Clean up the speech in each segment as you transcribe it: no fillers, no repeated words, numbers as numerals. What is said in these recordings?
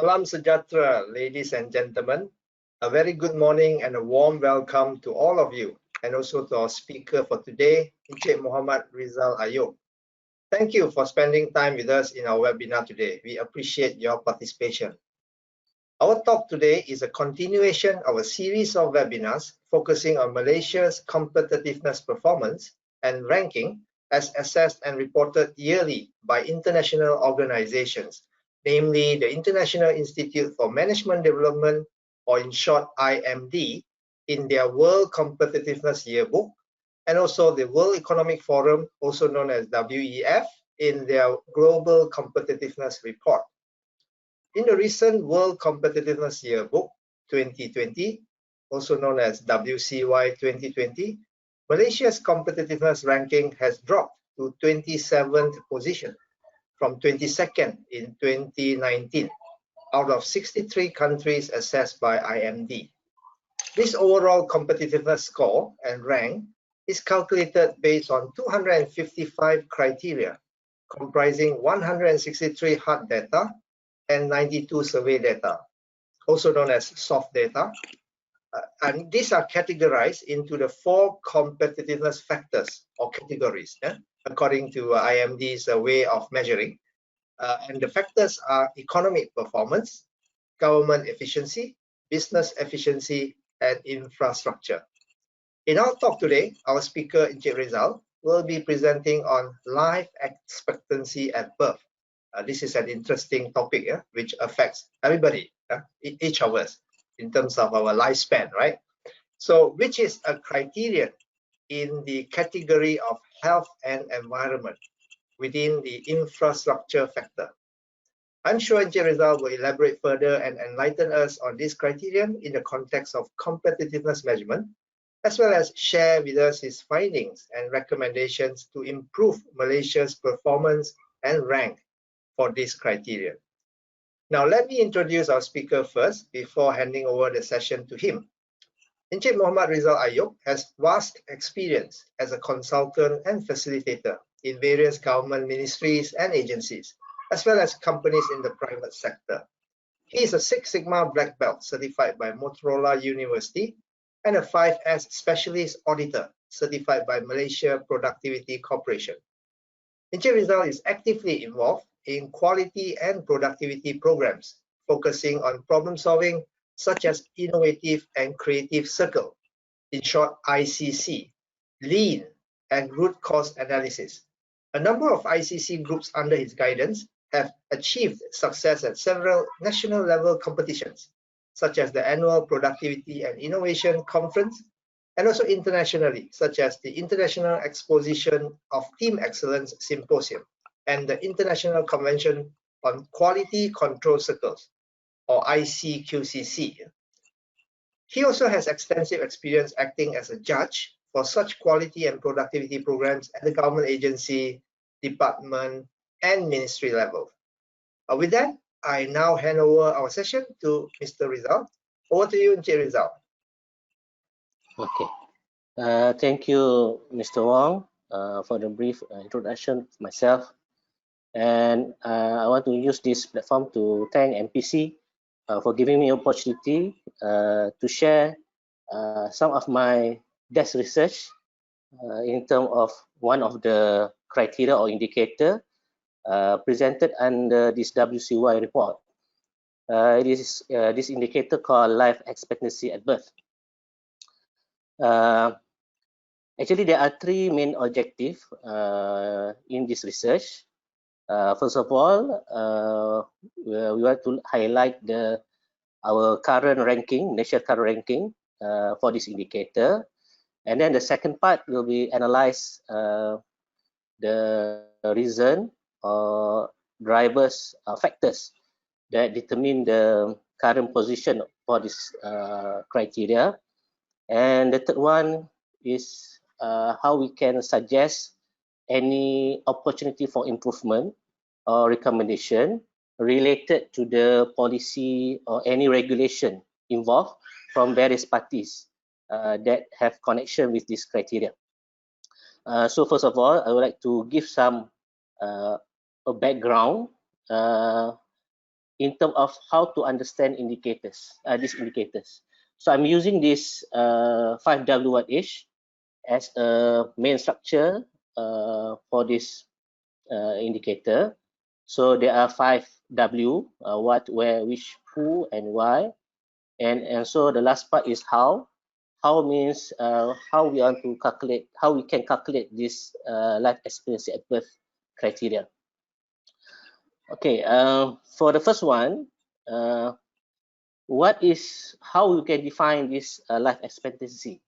Salam Sejahtera, ladies and gentlemen. A very good morning and a warm welcome to all of you, and also to our speaker for today, Encik Muhammad Rizal Ayub. Thank you for spending time with us in our webinar today. We appreciate your participation. Our talk today is a continuation of a series of webinars focusing on Malaysia's competitiveness performance and ranking as assessed and reported yearly by international organizations, namely the International Institute for Management Development, or in short IMD, in their World Competitiveness Yearbook, and also the World Economic Forum, also known as WEF, in their Global Competitiveness Report. In the recent World Competitiveness Yearbook 2020, also known as WCY 2020, Malaysia's competitiveness ranking has dropped to 27th position from 22nd in 2019 out of 63 countries assessed by IMD. This overall competitiveness score and rank is calculated based on 255 criteria comprising 163 hard data and 92 survey data, also known as soft data. And these are categorized into the 4 competitiveness factors or categories, according to IMD's way of measuring. And the factors are economic performance, government efficiency, business efficiency, and infrastructure. In our talk today, our speaker, Encik Rizal, will be presenting on life expectancy at birth. This is an interesting topic, which affects everybody, each of us, in terms of our lifespan, right? So, which is a criterion in the category of health and environment within the infrastructure factor. I'm sure Encik Rizal will elaborate further and enlighten us on this criterion in the context of competitiveness measurement, as well as share with us his findings and recommendations to improve Malaysia's performance and rank for this criterion. Now, let me introduce our speaker first before handing over the session to him. Encik Muhammad Rizal Ayub has vast experience as a consultant and facilitator in various government ministries and agencies, as well as companies in the private sector. He is a 6 Sigma Black Belt certified by Motorola University and a 5S Specialist Auditor certified by Malaysia Productivity Corporation. Encik Rizal is actively involved in quality and productivity programs, focusing on problem solving such as Innovative and Creative Circle, in short ICC, Lean, and root cause analysis. A number of ICC groups under his guidance have achieved success at several national level competitions, such as the Annual Productivity and Innovation Conference, and also internationally, such as the International Exposition of Team Excellence Symposium and the International Convention on Quality Control Circles, or ICQCC. He also has extensive experience acting as a judge for such quality and productivity programs at the government agency, department, and ministry level. With that, I now hand over our session to Mr. Rizal. Over to you, Encik Rizal. Okay. Thank you, Mr. Wong, for the brief introduction of myself. And I want to use this platform to thank MPC for giving me opportunity to share some of my desk research in terms of one of the criteria or indicator presented under this WCY report. It is this indicator called life expectancy at birth. Actually, there are 3 main objectives in this research. First of all, we want to highlight our current ranking, national current ranking for this indicator. And then the second part will be analyze the reason or drivers factors that determine the current position for this criteria. And the third one is how we can suggest any opportunity for improvement or recommendation related to the policy or any regulation involved from various parties that have connection with this criteria. So first of all, I would like to give some a background in terms of how to understand indicators, these indicators. So I'm using this 5W1H as a main structure for this indicator. So there are 5W, what, where, which, who, and why. And so the last part is how. How means how we want to calculate, how we can calculate this life expectancy at birth criteria. Okay, for the first one, how we can define this life expectancy?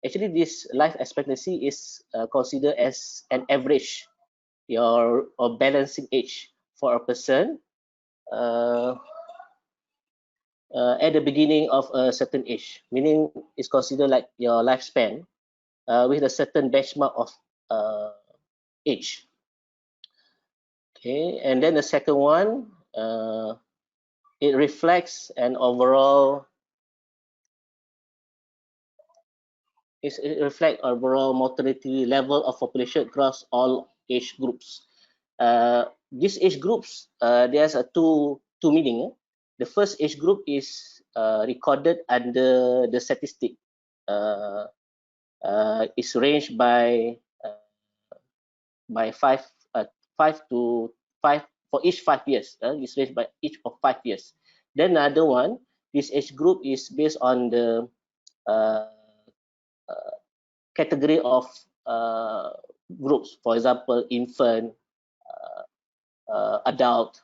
Actually, this life expectancy is considered as an average or balancing age for a person at the beginning of a certain age, meaning it's considered like your lifespan with a certain benchmark of age. Okay, and then the second one, it reflects an overall, it reflects overall mortality level of population across all age groups. These age groups, there's a two meaning. The first age group is recorded under the statistic. Is ranged by 5 to 5 for each 5 years. It's ranged by each of 5 years. Then another one, this age group is based on the category of groups. For example, infant, adult,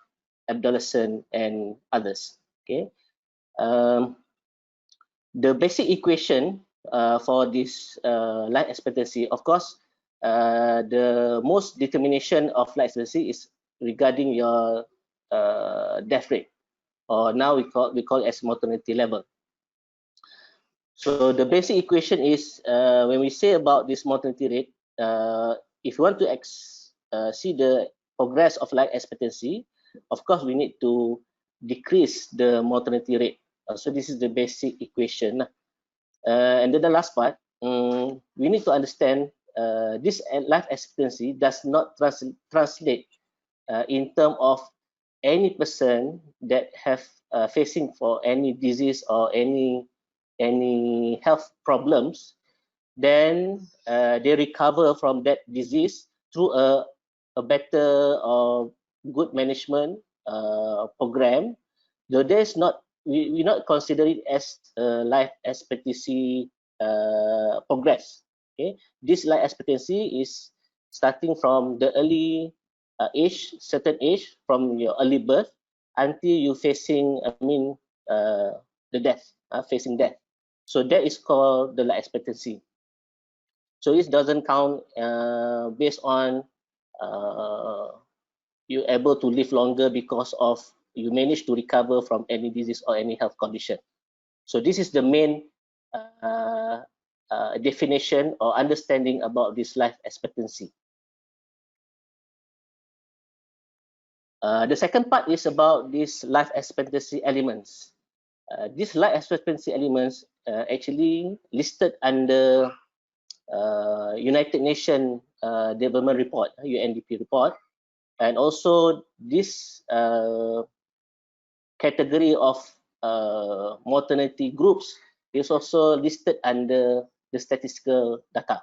adolescent, and others. Okay. The basic equation for this life expectancy, of course, the most determination of life expectancy is regarding your death rate, or now we call it as mortality level. So the basic equation is when we say about this mortality rate, if you want to see the progress of life expectancy, of course we need to decrease the mortality rate. So this is the basic equation. And then the last part, we need to understand this life expectancy does not translate in terms of any person that have facing for any disease or any health problems, then they recover from that disease through a better or good management program. Though there's not, we not consider it as life expectancy progress. Okay, this life expectancy is starting from the early age, certain age, from your early birth until you facing, the death, facing death. So that is called the life expectancy. So it doesn't count based on you're able to live longer because of you manage to recover from any disease or any health condition. So this is the main definition or understanding about this life expectancy. The second part is about these life expectancy elements. These life expectancy elements actually listed under United Nations Development Report, UNDP report, and also this category of mortality groups is also listed under the statistical data.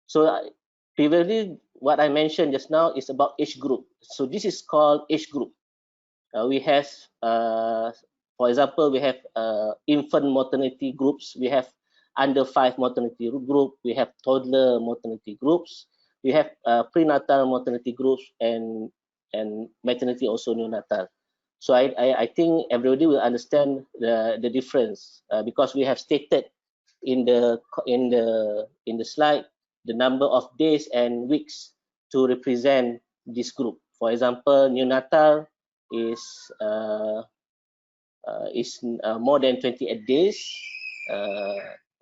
So previously, what I mentioned just now is about age group. So this is called age group. We have, for example, we have infant mortality groups. We have under 5 mortality group. We have toddler mortality groups. We have prenatal mortality groups and maternity also neonatal. So I think everybody will understand the difference because we have stated in the slide the number of days and weeks to represent this group. For example, neonatal is more than 28 days,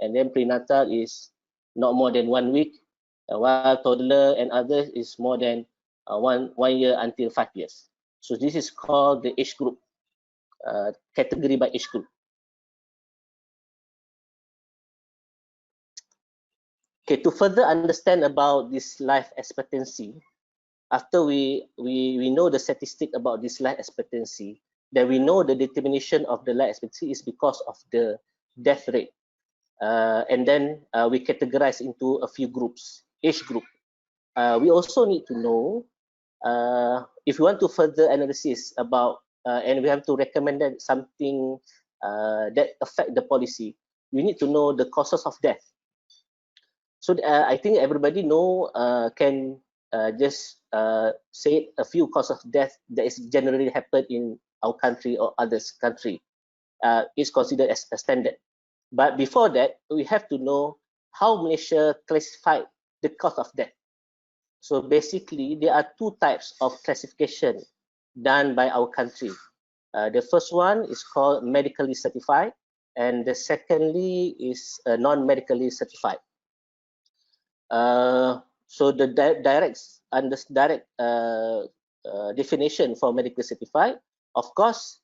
and then prenatal is not more than 1 week, while toddler and others is more than 1 year until 5 years. So this is called the age group, category by age group. Okay, to further understand about this life expectancy, after we know the statistic about this life expectancy, then we know the determination of the life expectancy is because of the death rate. And then we categorize into a few groups, age group. We also need to know if we want to further analysis about and we have to recommend that something that affect the policy, we need to know the causes of death. So I think everybody know can just say a few causes of death that is generally happen in our country or others country is considered as a standard. But before that, we have to know how Malaysia classified the cause of death. So basically, there are two types of classification done by our country. The first one is called medically certified, and the secondly is non-medically certified. So the direct definition for medically certified, of course,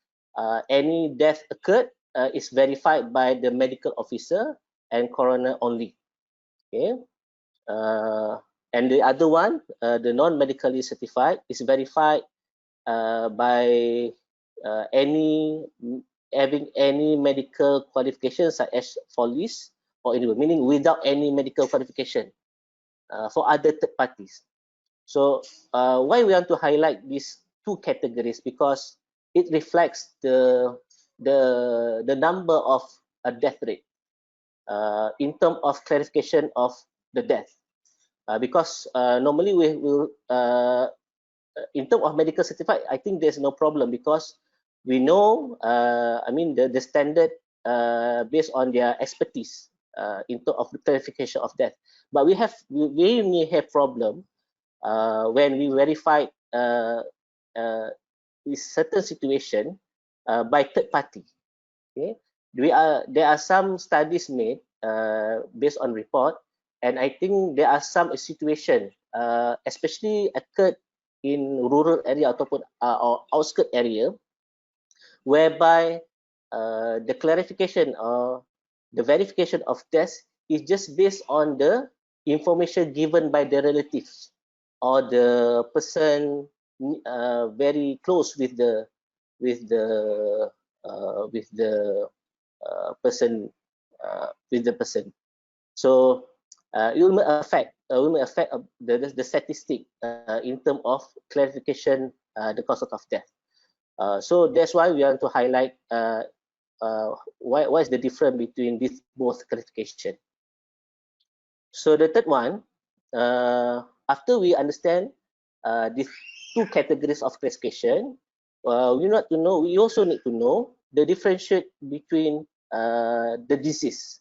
any death occurred is verified by the medical officer and coroner only. Okay. And the other one, the non-medically certified, is verified by having any medical qualification such as police or anyway, meaning without any medical qualification for other third parties. So why we want to highlight these two categories? Because it reflects the number of a death rate in terms of clarification of the death. Because normally we will, in terms of medical certified, I think there's no problem because we know, I mean, the standard based on their expertise in terms of the clarification of death. But we may have problem when we verify this certain situation by third party. Okay, there are some studies made based on report, and I think there are some situation, especially occurred in rural area ataupun or outskirt area, whereby the clarification or the verification of death is just based on the information given by the relatives or the person very close with the person. So it will affect the statistic in terms of clarification the cause of death. So that's why we want to highlight what is the difference between these both classification. So the third one, after we understand these two categories of classification, we also need to know the differentiate between the disease.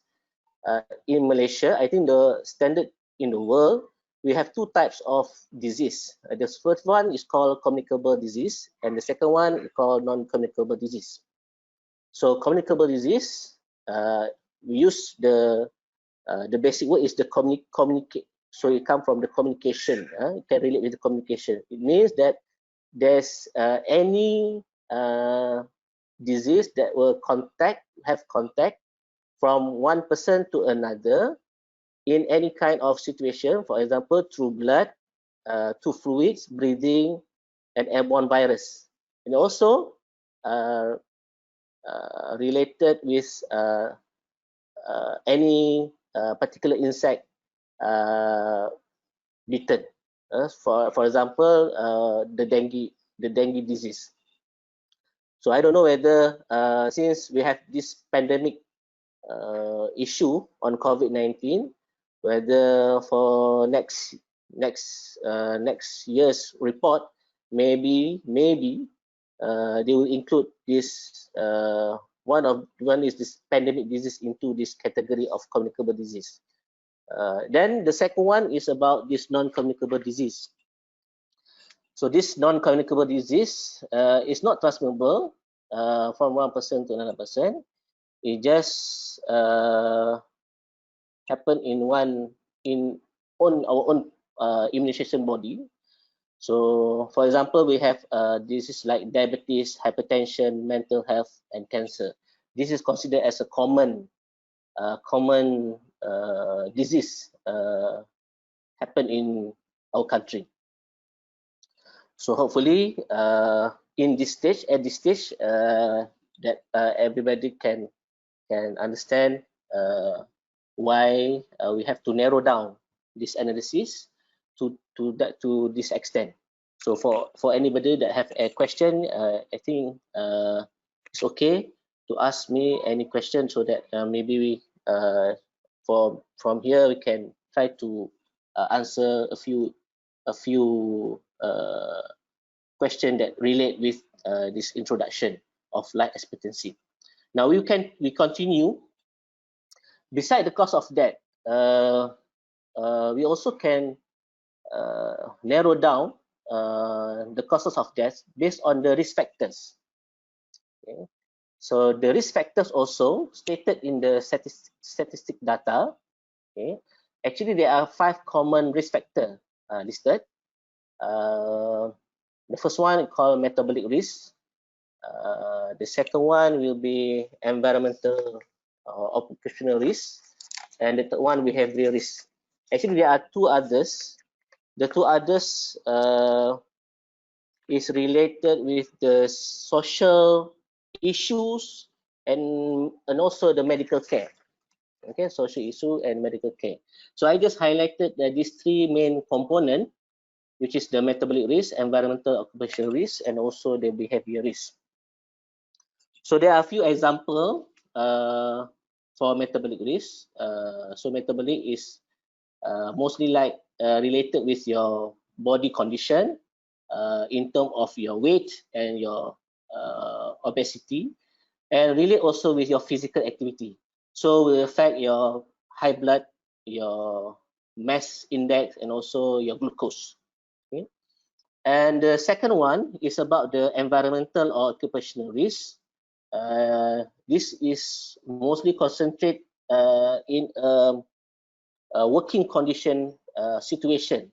In Malaysia, I think the standard in the world, we have two types of disease. The first one is called communicable disease, and the second one is called non-communicable disease. So communicable disease, we use the basic word is the communicate. So it comes from the communication. It can relate with the communication. It means that there's any disease that will have contact from one person to another in any kind of situation, for example, through blood, through fluids, breathing, and airborne virus. And also related with any particular insect bitten. For example, the dengue disease. So I don't know whether since we have this pandemic issue on COVID-19, whether for next year's report, maybe they will include this one is this pandemic disease into this category of communicable disease. Then the second one is about this non-communicable disease. So this non-communicable disease is not transmissible from one person to another person. It just happen in our own immunization body. So, for example, we have diseases like diabetes, hypertension, mental health, and cancer. This is considered as a common disease happen in our country. So hopefully, in this stage, at this stage, that everybody can understand why we have to narrow down this analysis to this extent. So for anybody that have a question, I think it's okay to ask me any question, so that maybe we from here we can try to answer a few question that relate with this introduction of life expectancy. Now we continue. Beside the cause of death, we also can narrow down the causes of death based on the risk factors. Okay. So the risk factors also stated in the statistic data. Okay. Actually, there are 5 common risk factors listed. The first one called metabolic risk. The second one will be environmental occupational risk, and the third one we have real risk. Actually, there are 2 others. The 2 others is related with the social issues and also the medical care. Okay, social issue and medical care. So I just highlighted that these 3 main components, which is the metabolic risk, environmental occupational risk, and also the behavior risk. So there are a few examples for metabolic risk. So metabolic is mostly like related with your body condition, in terms of your weight and your obesity, and relate also with your physical activity. So will affect your high blood, your mass index, and also your glucose. Okay. And the second one is about the environmental or occupational risk. This is mostly concentrate in a working condition situation,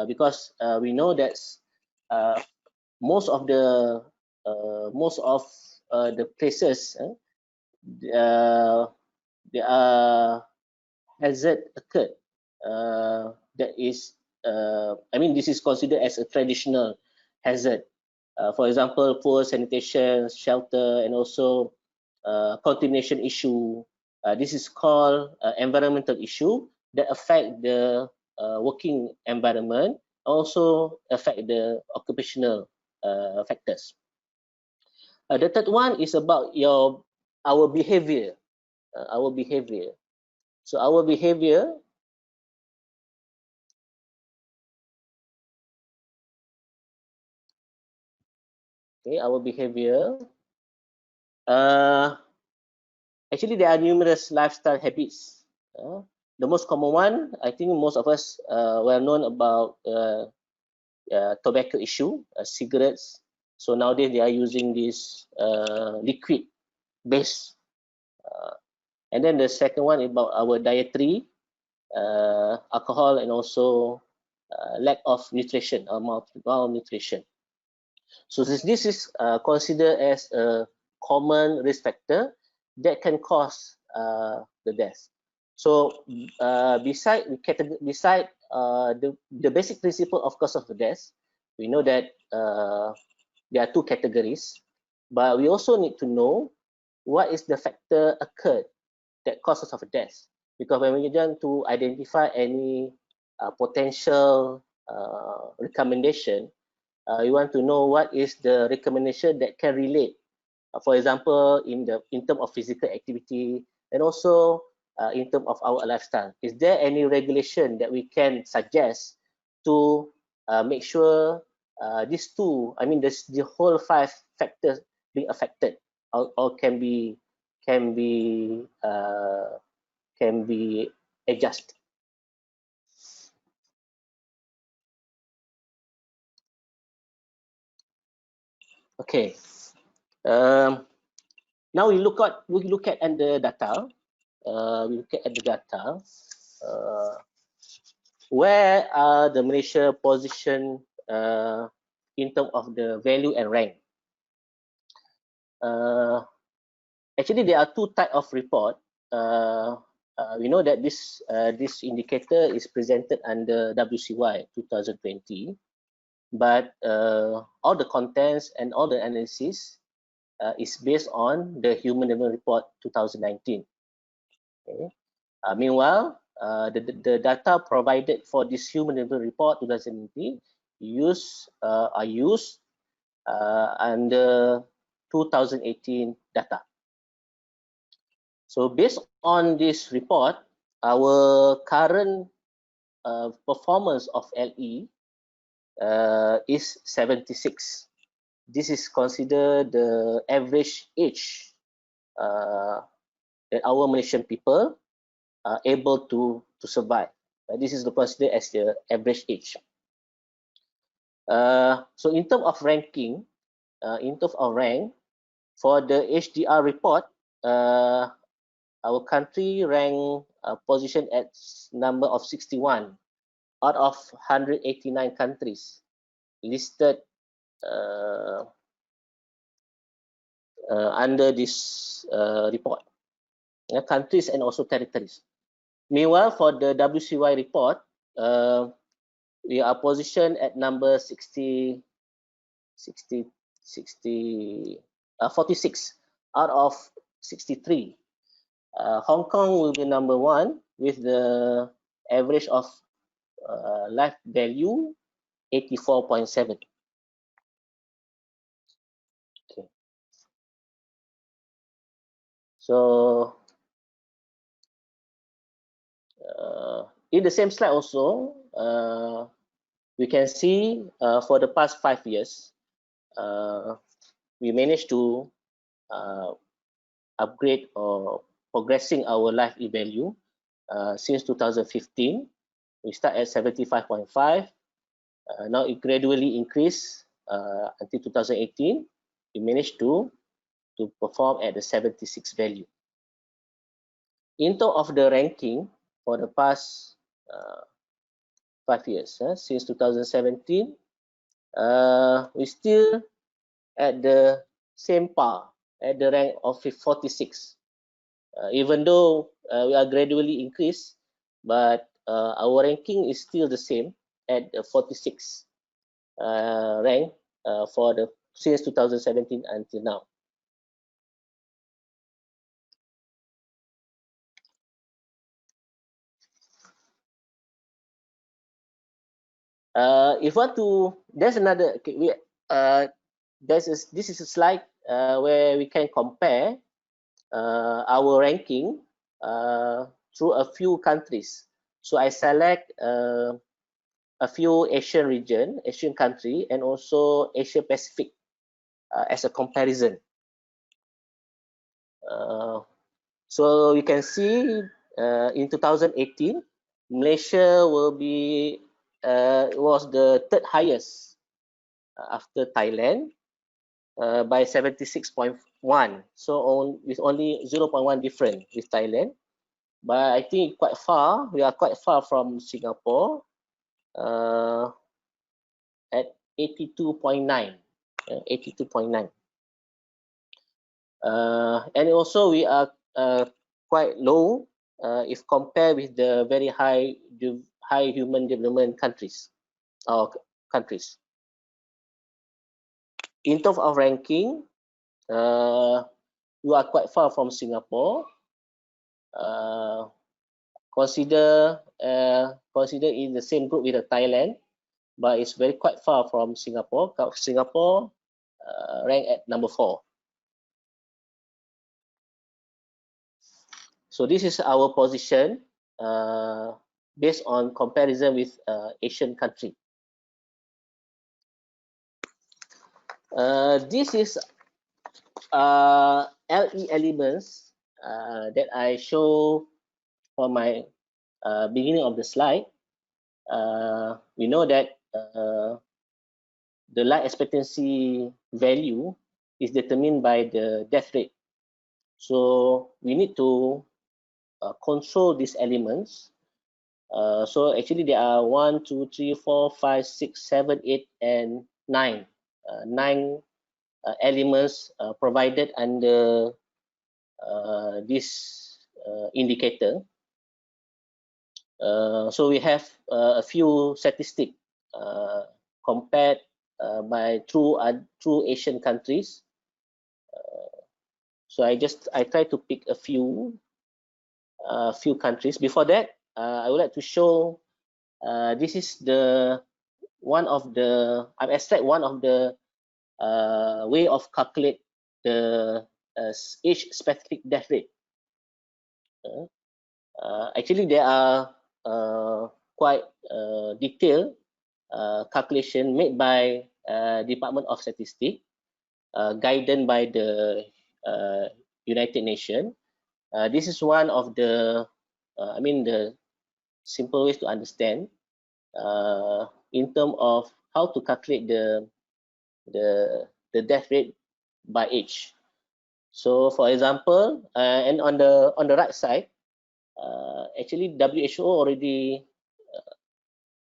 because we know that most of the places there are hazard occurred. That is, I mean, this is considered as a traditional hazard. For example, poor sanitation, shelter, and also contamination issue. This is called environmental issue that affect the working environment, also affect the occupational factors. The third one is about our behavior. So our behavior, okay, our behavior. Actually, there are numerous lifestyle habits. The most common one, I think most of us well known about tobacco issue, cigarettes. So nowadays they are using this liquid base. And then the second one is about our dietary, alcohol, and also lack of nutrition or malnutrition. So this is considered as a common risk factor that can cause the death. So beside the basic principle of cause of the death, we know that there are 2 categories, but we also need to know what is the factor occurred that causes of death. Because when we want to identify any potential recommendation, you want to know what is the recommendation that can relate. For example, in terms of physical activity, and also in terms of our lifestyle. Is there any regulation that we can suggest to make sure these 2, I mean, the whole 5 factors being affected, or can be adjusted? Okay. Now we look at the data. We look at the data. Where are the Malaysia position in terms of the value and rank? Actually, there are 2 types of report. We know that this indicator is presented under WCY 2020. but all the contents and all the analysis is based on the Human Development Report 2019. Okay. Meanwhile, the data provided for this Human Development Report 2019 are used under 2018 data. So based on this report, our current performance of LE is 76. This is considered the average age that our Malaysian people are able to survive. This is considered as the average age. So in terms of ranking, for the HDR report, our country ranked position at number of 61 out of 189 countries listed under this report, countries and also territories. Meanwhile, for the WCY report, we are positioned at number 46 out of 63. Hong Kong will be number 1 with the average of life value 84.7. Okay. So in the same slide also, we can see for the past 5 years, we managed to upgrade or progressing our life value since 2015. We start at 75.5. Now it gradually increased until 2018. We managed to perform at the 76 value. In terms of the ranking for the past 5 years, since 2017, we still at the same par, at the rank of 46. Even though we are gradually increased, but our ranking is still the same at the 46 rank for the since 2017 until now. If want to, there's another. Okay, this is a slide where we can compare our ranking through a few countries. So I select a few Asian country, and also Asia Pacific as a comparison. So you can see in 2018, Malaysia will be was the 3rd highest after Thailand by 76.1. So with only 0.1 different with Thailand, but I think quite far. We are quite far from Singapore at 82.9. 82.9. And also we are quite low if compared with the very high human development countries. In terms of ranking, you are quite far from Singapore. Consider in the same group with Thailand, but it's quite far from Singapore. Singapore ranked at number 4. So this is our position based on comparison with Asian country. This is LE elements that I show for my beginning of the slide. We know that the life expectancy value is determined by the death rate. So we need to control these elements. So actually there are 1, 2, 3, 4, 5, 6, 7, 8, and 9. 9 elements provided under this indicator. So we have a few statistics compared by through Asian countries. So I try to pick a few countries. Before that, I would like to show this is I've extract one of the way of calculate the age specific death rate. Actually, there are quite detailed calculation made by Department of Statistics, guided by the United Nations. This is one of the, the simple ways to understand in terms of how to calculate the death rate by age. So, for example, and on the right side, actually WHO already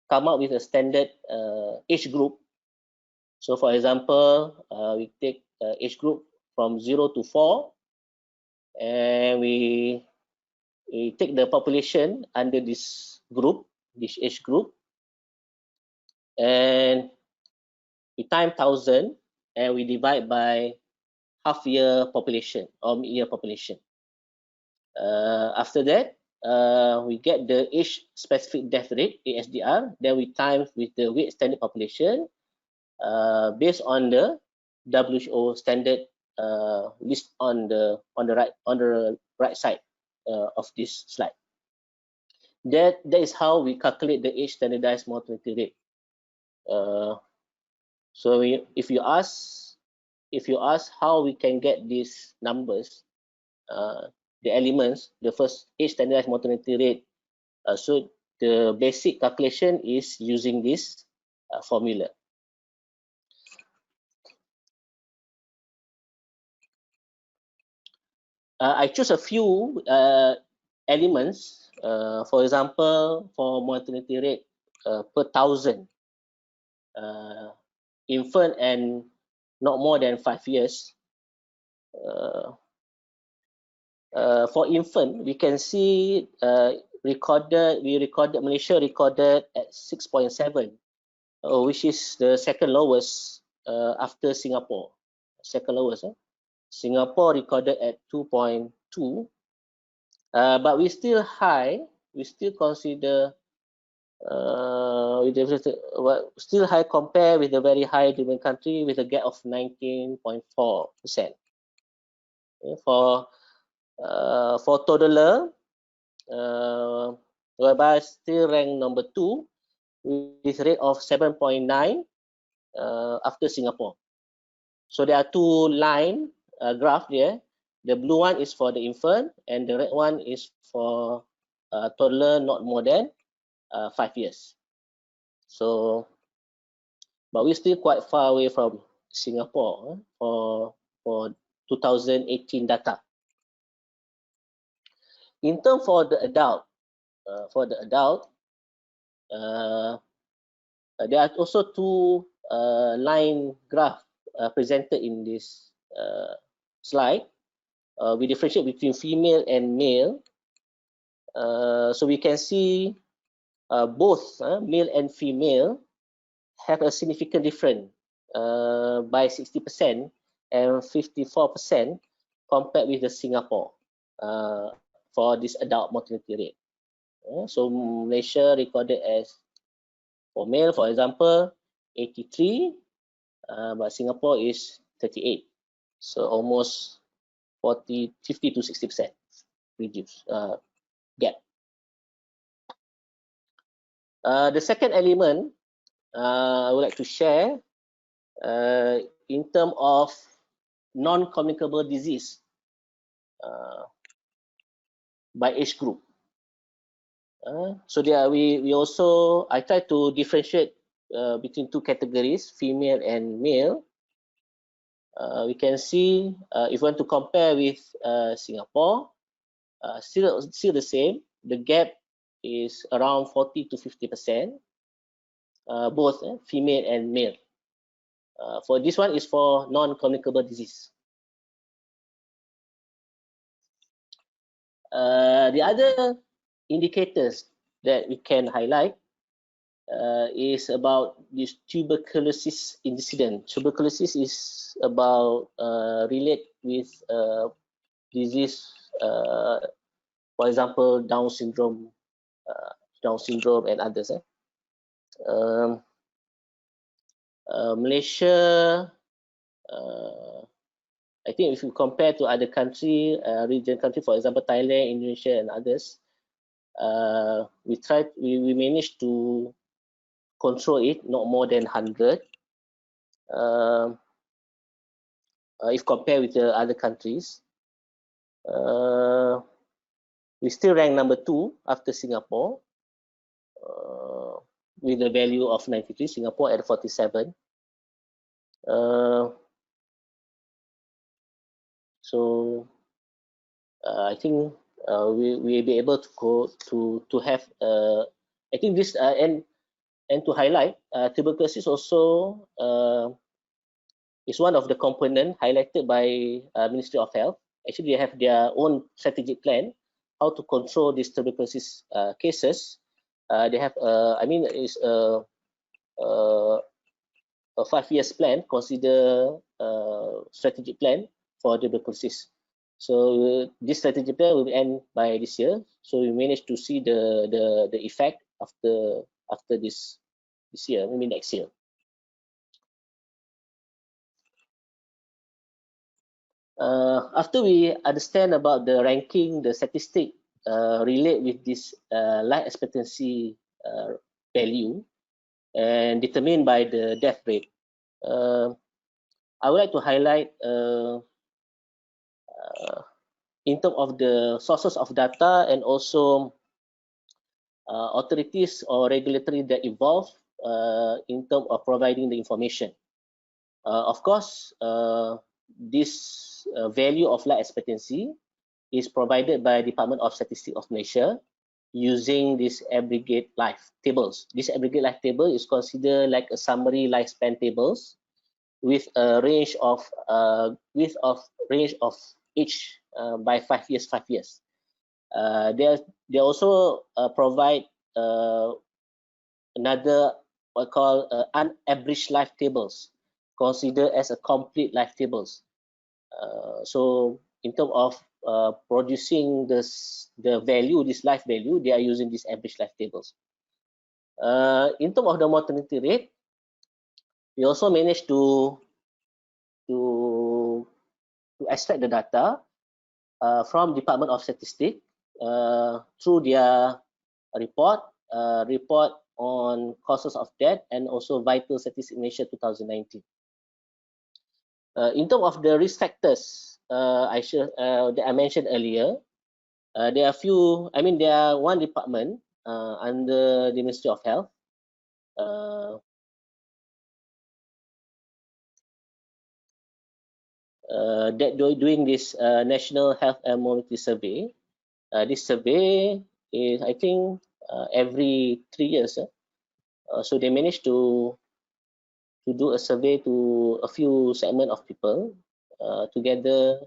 come up with a standard age group. So, for example, we take age group from 0 to 4, and we take the population under this group, this age group, and we time 1,000, and we divide by half-year population or mid-year population. After that, we get the age-specific death rate (ASDR). Then we time with the weight standard population based on the WHO standard list on the right side of this slide. That is how we calculate the age standardized mortality rate. So if you ask how we can get these numbers, the elements, the first age standardized mortality rate. So the basic calculation is using this formula. I choose a few elements. For example, for mortality rate per 1,000 infant and not more than 5 years. For infant, we can see Malaysia recorded at 6.7, which is the second lowest after Singapore. Second lowest. Singapore recorded at 2.2, but we still high. We still consider still high compared with the very high developing country with a gap of 19.4%. For toddler, whereby still ranked number 2 with rate of 7.9 after Singapore. So there are two line graph here. The blue one is for the infant, and the red one is for toddler not more than 5 years. So, but we're still quite far away from Singapore for 2018 data. In terms for the adult, there are also two line graph presented in this slide. We differentiate between female and male. So we can see both male and female have a significant difference by 60% and 54% compared with the Singapore for this adult mortality rate. So Malaysia recorded as for male, for example, 83, but Singapore is 38. So almost 50 to 60% reduce gap. The second element I would like to share in terms of non-communicable disease by age group. So there I try to differentiate between two categories, female and male. We can see if we want to compare with Singapore, still the same. The gap is around 40 to 50%, both female and male. For this one is for non-communicable disease. The other indicators that we can highlight is about this tuberculosis incident. Tuberculosis is about relate with disease, for example, Down syndrome and others. Malaysia, I think if you compare to other country, region country, for example, Thailand, Indonesia, and others, we managed to control it, not more than 100. If compared with the other countries, we still rank number 2 after Singapore, with a value of 93. Singapore at 47. So I think we will be able to go to have. I think this and to highlight, tuberculosis also is one of the component highlighted by Ministry of Health. Actually, they have their own strategic plan how to control these tuberculosis cases. They have, I mean, it's a 5-year plan, consider strategic plan for tuberculosis. So this strategic plan will end by this year. So we managed to see the effect after this year, maybe next year. After we understand about the ranking, the statistic relate with this life expectancy value and determined by the death rate, I would like to highlight in terms of the sources of data and also authorities or regulatory that evolve in terms of providing the information. Of course, this value of life expectancy is provided by Department of Statistics of Malaysia using this aggregate life tables. This aggregate life table is considered like a summary lifespan tables with a range of age by 5 years. They also provide another what call unaveraged life tables, considered as a complete life tables. So in terms of producing the value, this life value, they are using this average life tables. In terms of the mortality rate, we also managed to extract the data from Department of Statistics through their report on causes of death and also vital statistics in Malaysia 2019. In terms of the risk factors, that I mentioned earlier, there are few. I mean, there are one department under the Ministry of Health that doing this National Health and Mortality Survey. This survey is, I think, every 3 years. So they managed to do a survey to a few segment of people together,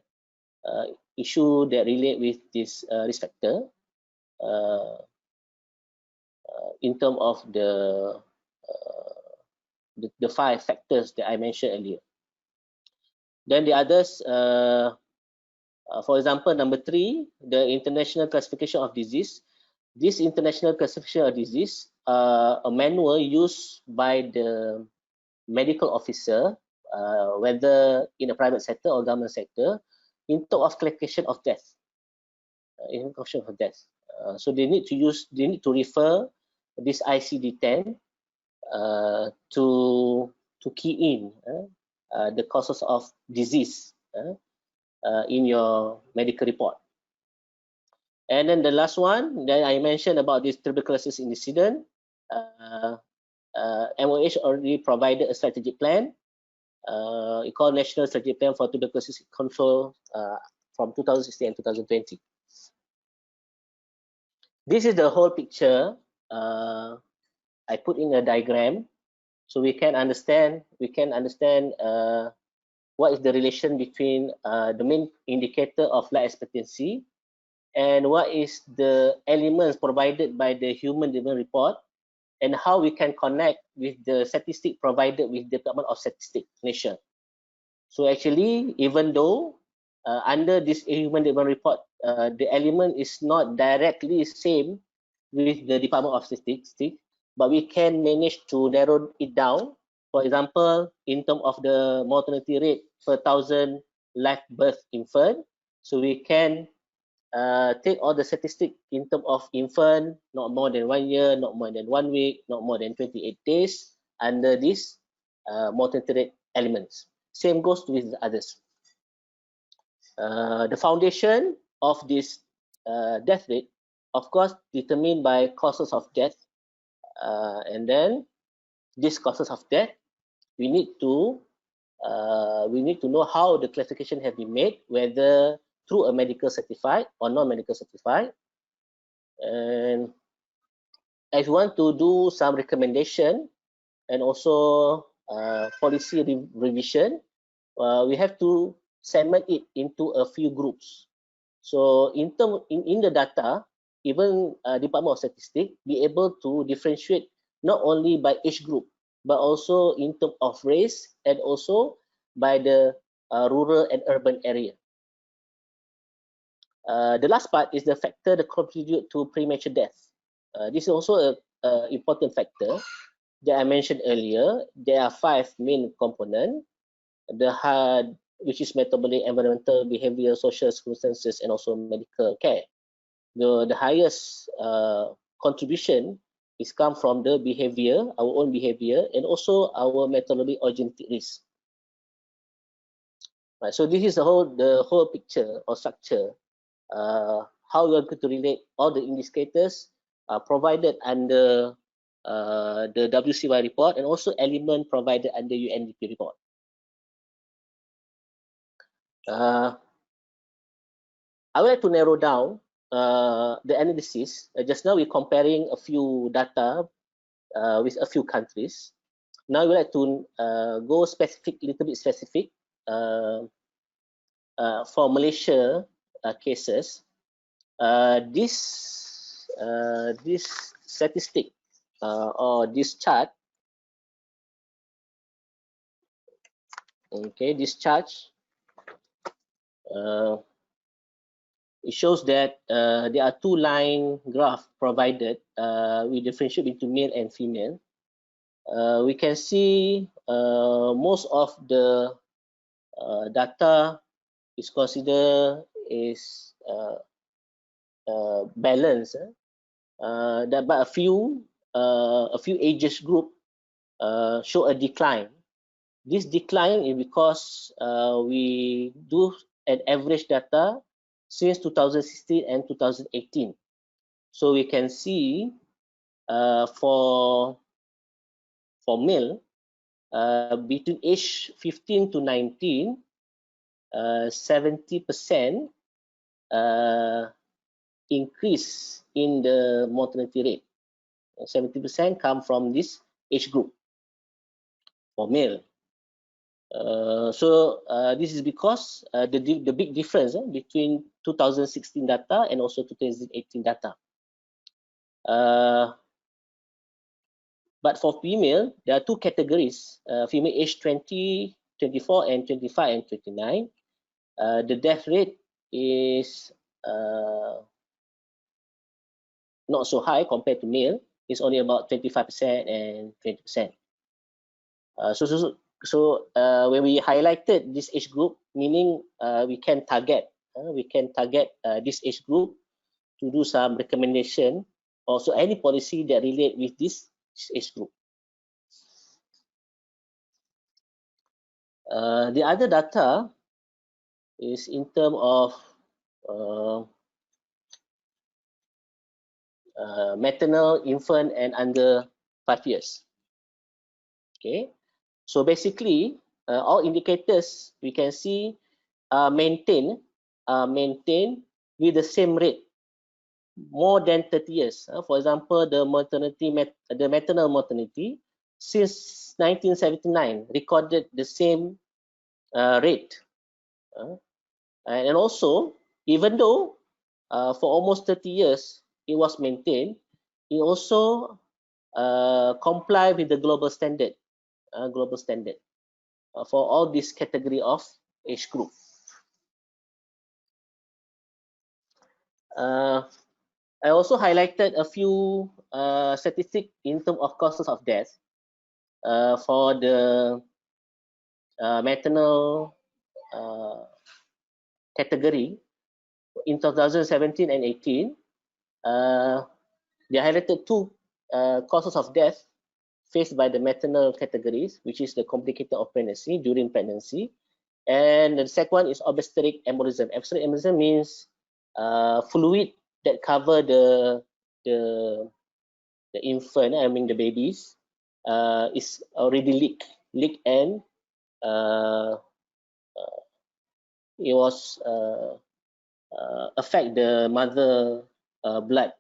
issue that relate with this risk factor in terms of the 5 factors that I mentioned earlier. Then the others, for example, number 3, the International Classification of Disease. This International Classification of Disease, a manual used by the medical officer, whether in a private sector or government sector, in terms of classification of death. So they need to refer this ICD-10 to key in the causes of disease in your medical report. And then the last one that I mentioned about this tuberculosis incident, MOH already provided a strategic plan. It called National Strategic Plan for Tuberculosis Control from 2016 and 2020. This is the whole picture. I put in a diagram so we can understand what is the relation between the main indicator of life expectancy and what is the elements provided by the human development report and how we can connect with the statistic provided with the Department of Statistics Malaysia. So actually, even though under this human development report, the element is not directly same with the Department of Statistics, but we can manage to narrow it down. For example, in terms of the mortality rate per 1,000 live birth infant, so we can take all the statistics in terms of infant, not more than 1 year, not more than 1 week, not more than 28 days under this mortality rate elements. Same goes with the others. The foundation of this death rate, of course, determined by causes of death, and then these causes of death, we need to know how the classification have been made, whether through a medical certified or non-medical certified. And if you want to do some recommendation and also policy revision, we have to segment it into a few groups. So in the data, even Department of Statistics be able to differentiate not only by age group, but also in terms of race and also by the rural and urban area. The last part is the factor that contribute to premature death. This is also an important factor that I mentioned earlier. There are 5 main components: which is metabolic, environmental, behavioral, social circumstances, and also medical care. The highest contribution is come from the behavior, our own behavior, and also our metabolic or genetic risk. Right, so this is the whole picture or structure. How we are going to relate all the indicators provided under the WCY report and also element provided under UNDP report. I would like to narrow down the analysis. Just now we're comparing a few data with a few countries. Now I would like to go specific, little bit specific for Malaysia cases. This statistic or this chart, okay, this chart, it shows that there are 2-line graph provided. We differentiate between male and female. We can see most of the data is considered is balanced, but a few ages group show a decline. This decline is because we do an average data since 2016 and 2018. So we can see for male between age 15 to 19, 70% increase in the mortality rate. 70% come from this age group for male. So this is because the big difference between 2016 data and also 2018 data. But for female, there are 2 categories: female age 20, 24, and 25 and 29. The death rate is not so high compared to male. It's only about 25% and 20%. So when we highlighted this age group, meaning we can target this age group to do some recommendation, also any policy that relate with this age group. The other data is in terms of maternal, infant, and under 5 years. Okay, so basically all indicators we can see maintain with the same rate more than 30 years. For example, the maternal mortality since 1979 recorded the same rate, and also even though for almost 30 years it was maintained, it also comply with the global standard, for all this category of age group. I also highlighted a few statistics in terms of causes of death for the maternal category in 2017 and 18. They highlighted two causes of death faced by the maternal categories, which is the complication of pregnancy during pregnancy, and the second one is obstetric embolism. Obstetric embolism means fluid that cover the infant, I mean the babies, is already leak, and it was affect the mother blood.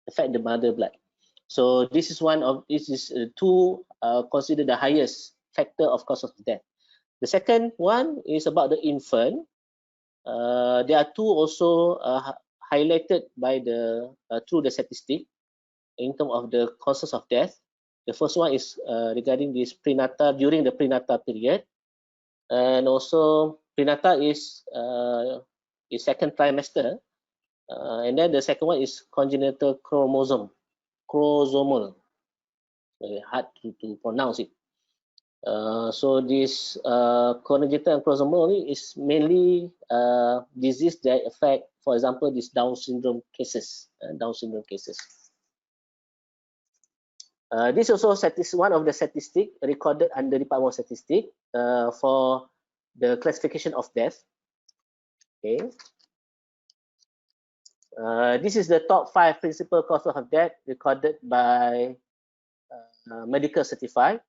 Affect the mother blood. So this is two considered the highest factor of cause of death. The second one is about the infant. There are two also highlighted by through the statistic in terms of the causes of death. The first one is regarding this prenatal, during the prenatal period, and also prenatal is second trimester, and then the second one is congenital chromosomal. Very hard to pronounce it. So this congenital chromosomal is mainly disease that affect, for example, this Down syndrome cases. This also one of the statistics recorded under Department of Statistics for the classification of death. Okay. This is the top 5 principal causes of death recorded by medical certified.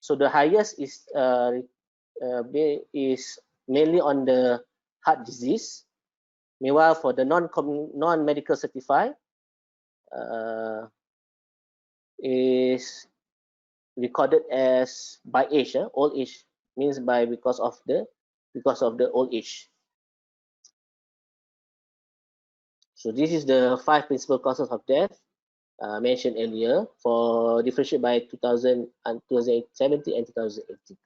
So the highest is mainly on the heart disease. Meanwhile, for the non-medical certified, is recorded as by age. Old age means because of the old age. So this is the 5 principal causes of death mentioned earlier, for differentiated by 2017 and 2018.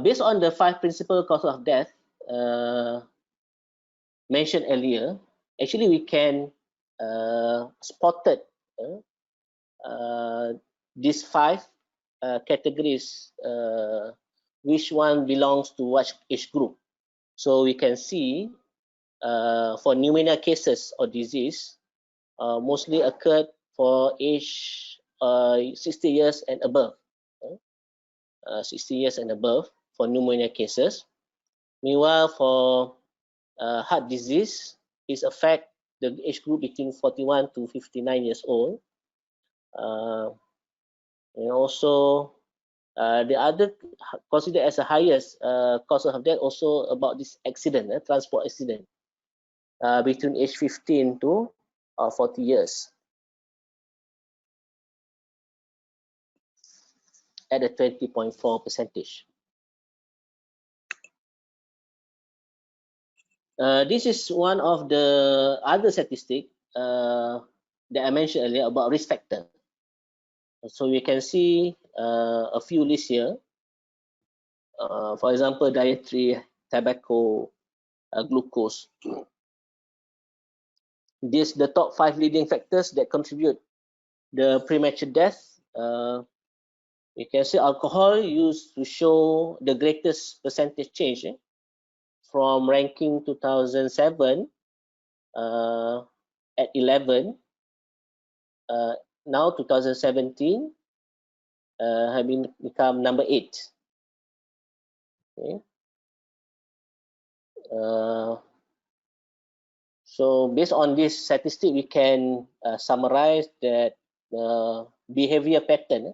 Based on the 5 principal causes of death mentioned earlier, actually we can spotted these 5 categories, which one belongs to what age group. So we can see for pneumonia cases or disease mostly occurred for age 60 years and above. 60 years and above for pneumonia cases. Meanwhile, for heart disease, it affects the age group between 41 to 59 years old. And also, the other considered as the highest cause of death also about this accident, transport accident, between age 15 to 40 years. At a 20.4%. This is one of the other statistics that I mentioned earlier about risk factor. So we can see a few lists here. For example, dietary, tobacco, glucose. These the top 5 leading factors that contribute the premature death. You can see alcohol used to show the greatest percentage change from ranking 2007 at 11. Now 2017 have become number 8. Okay. So based on this statistic, we can summarize that behavior pattern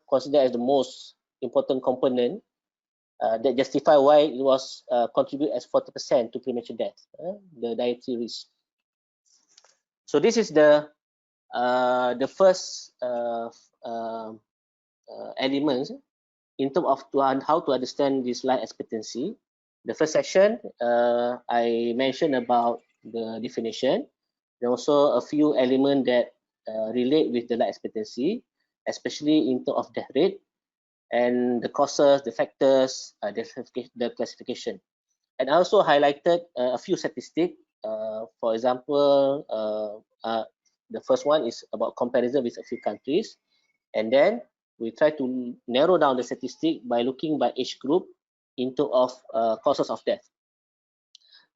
considered as the most important component that justify why it was contribute as 40% to premature death, the dietary risk. So this is the first elements in terms of how to understand this life expectancy, the first section I mentioned about the definition, and also a few elements that relate with the life expectancy, especially in terms of death rate and the causes, the factors, the classification. And I also highlighted a few statistics. For example, the first one is about comparison with a few countries, and then we try to narrow down the statistic by looking by age group into of causes of death.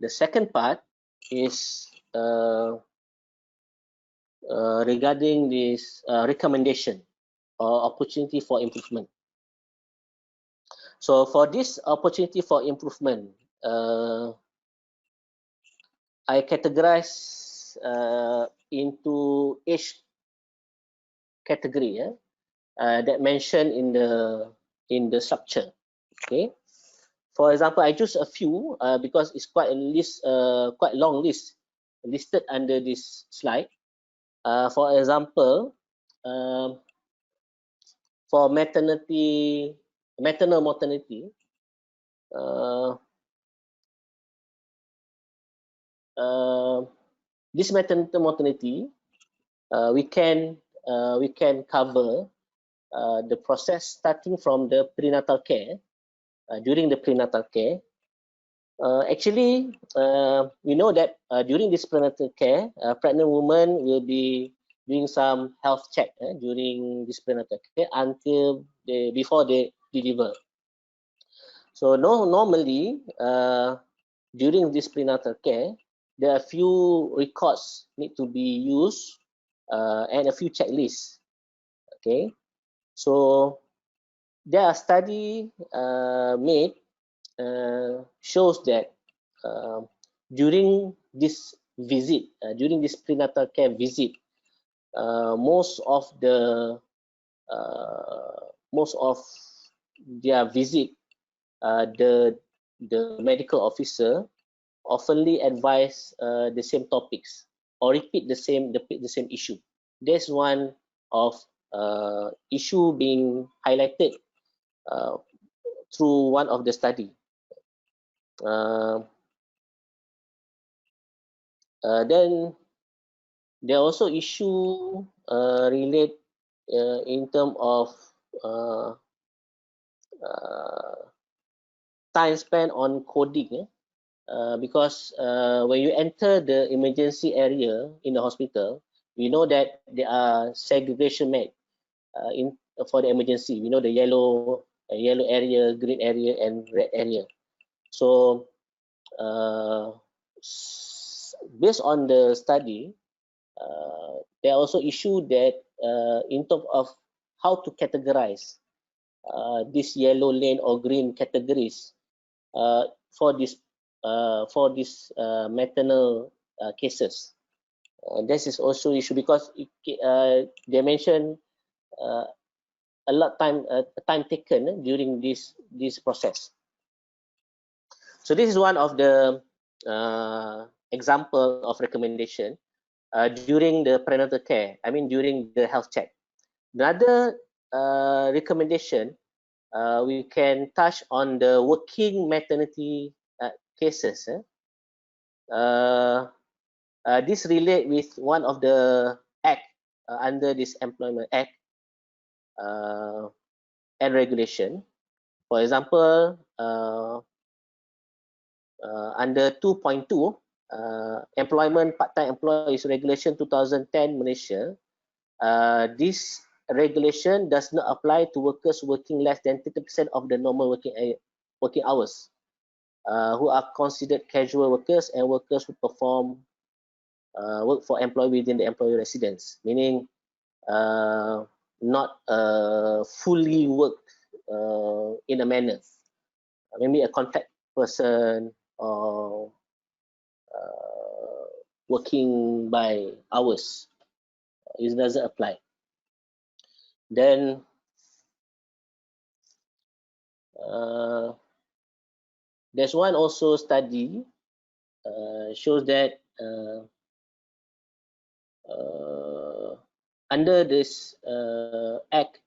The second part is regarding this recommendation or opportunity for improvement. So for this opportunity for improvement, I categorize into age category that mentioned in the structure. Okay. For example, I choose a few because it's quite a list, quite long list listed under this slide. For example, for maternal mortality, this maternal mortality, we can cover the process starting from the prenatal care. During the prenatal care, actually, we know that during this prenatal care, pregnant women will be doing some health check during this prenatal care until before they deliver. So normally, during this prenatal care, there are a few records need to be used and a few checklists. Okay, so there are study made shows that during this visit, during this prenatal care visit, most of their visit, the medical officer oftenly advise the same topics or repeat the same issue. There's one of issue being highlighted through one of the study. Then there are also issue relate in terms of time spent on coding, because when you enter the emergency area in the hospital, we know that there are segregation made for the emergency. We know the yellow area, green area, and red area. So based on the study, there are also issues that in terms of how to categorize this yellow lane or green categories for this maternal cases. This is also issue because they mention a lot time taken during this process. So this is one of the example of recommendation during the prenatal care. I mean during the health check. Another recommendation, we can touch on the working maternity cases. This relate with one of the act under this Employment Act and regulation. For example, under 2.2, Employment Part-Time Employees Regulation 2010 Malaysia, this regulation does not apply to workers working less than 30% of the normal working hours, who are considered casual workers and workers who perform work for employee within the employer residence, meaning not fully work in a manner, maybe a contract person or working by hours. It doesn't apply. Then there's one also study shows that under this act,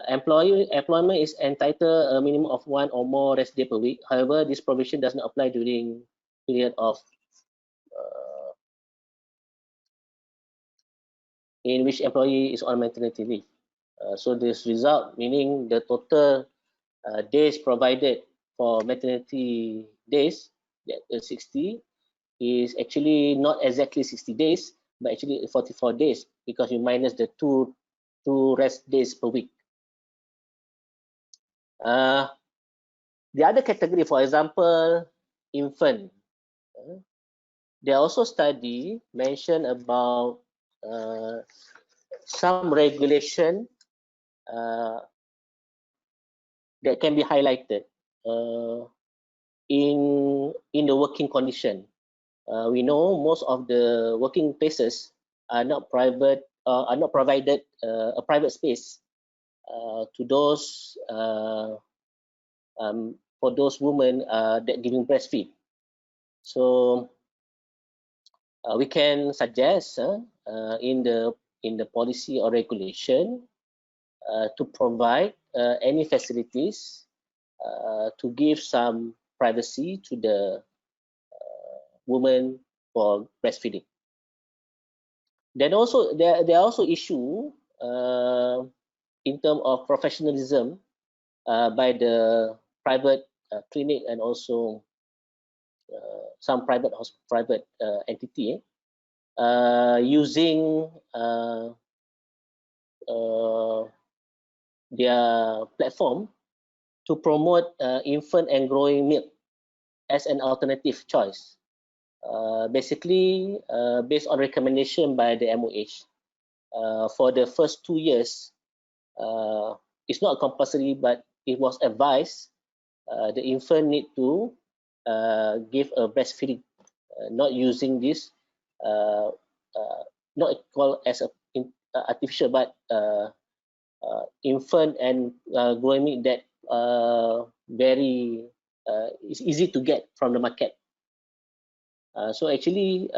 Employment is entitled a minimum of 1 or more rest day per week. However, this provision does not apply during period of in which employee is on maternity leave. So this result, meaning the total days provided for maternity days, that 60, is actually not exactly 60 days, but actually 44 days because you minus the two rest days per week. The other category, for example, infant. There are also study mentioned about some regulation that can be highlighted in the working condition. We know most of the working places are not provided a private space to those for those women that giving breastfeed. So we can suggest in the policy or regulation to provide any facilities to give some privacy to the women for breastfeeding. Then also there are also issue in terms of professionalism by the private clinic and also some private entity using their platform to promote infant and growing milk as an alternative choice. Basically, based on recommendation by the MOH, for the first 2 years, it's not compulsory, but it was advised the infant need to give a breastfeeding, not using this, not called as a artificial, but infant and growing milk that very is easy to get from the market. So actually,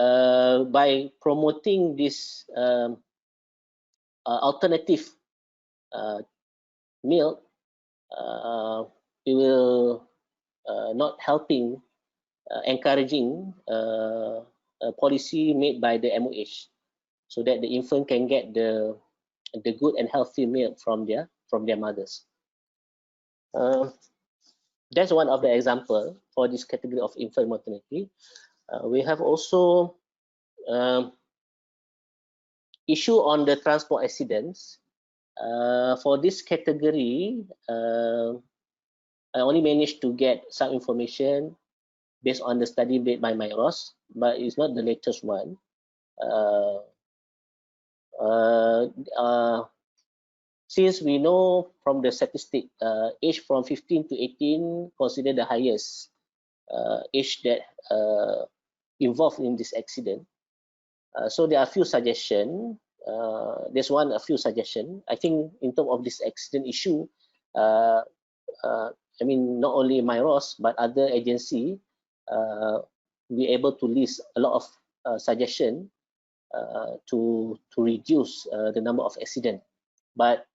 by promoting this alternative milk, it will not helping encouraging a policy made by the MOH, so that the infant can get the good and healthy milk from their mothers. That's one of the example for this category of infant mortality. We have also issue on the transport accidents. For this category, I only managed to get some information based on the study made by Myros, but it's not the latest one. Since we know from the statistic, age from 15 to 18 considered the highest age that involved in this accident. So there are a few suggestions. There's a few suggestions. I think in terms of this accident issue, I mean, not only Myros, but other agency be able to list a lot of suggestions to reduce the number of accidents. But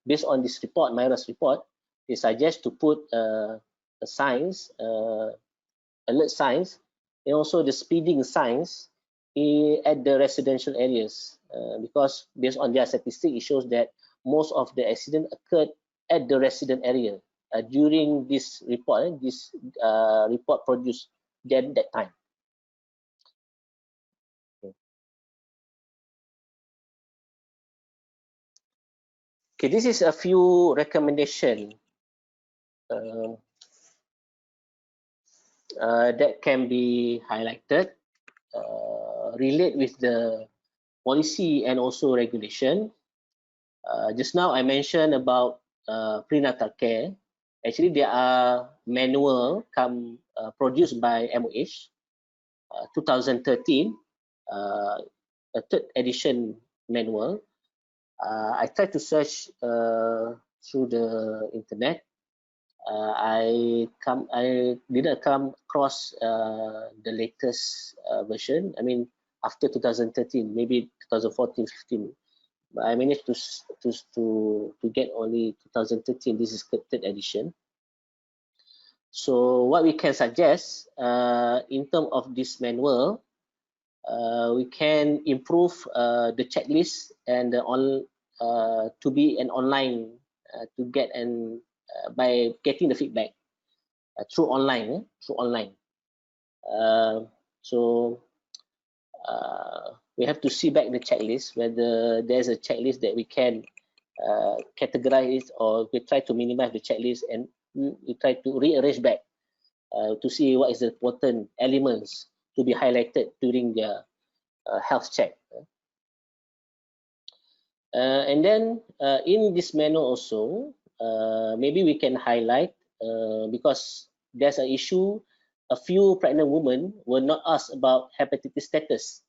based on this report, Myros report, they suggest to put a signs, alert signs, and also the speeding signs at the residential areas, because based on their statistic, it shows that most of the accident occurred at the resident area during this report. This report produced at that time. Okay, this is a few recommendation that can be highlighted, relate with the policy and also regulation. Just now I mentioned about prenatal care. Actually, there are manual produced by MOH, 2013, a third edition manual. I tried to search through the internet. I didn't come across the latest version. I mean, after 2013, maybe 2014, 15. but I managed to get only 2013. This is third edition. So what we can suggest in terms of this manual, we can improve the checklist and to be an online to get by getting the feedback through online. So we have to see back the checklist whether there's a checklist that we can categorize, or we try to minimize the checklist and we try to rearrange back to see what is the important elements to be highlighted during the health check. And then in this manual also, maybe we can highlight, because there's an issue, a few pregnant women were not asked about hepatitis status.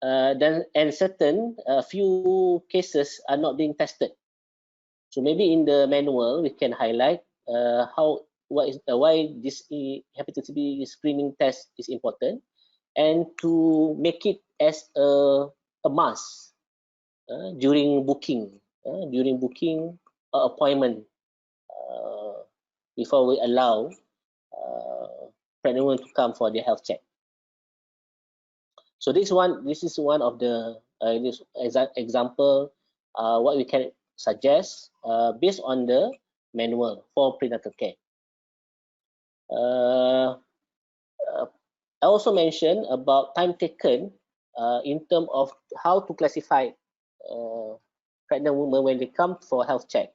And certain few cases are not being tested. So maybe in the manual we can highlight why this hepatitis B screening test is important, and to make it as a must during booking appointment before we allow pregnant women to come for their health check. So this is one of the example what we can suggest based on the manual for prenatal care. I also mentioned about time taken in terms of how to classify pregnant women when they come for health check.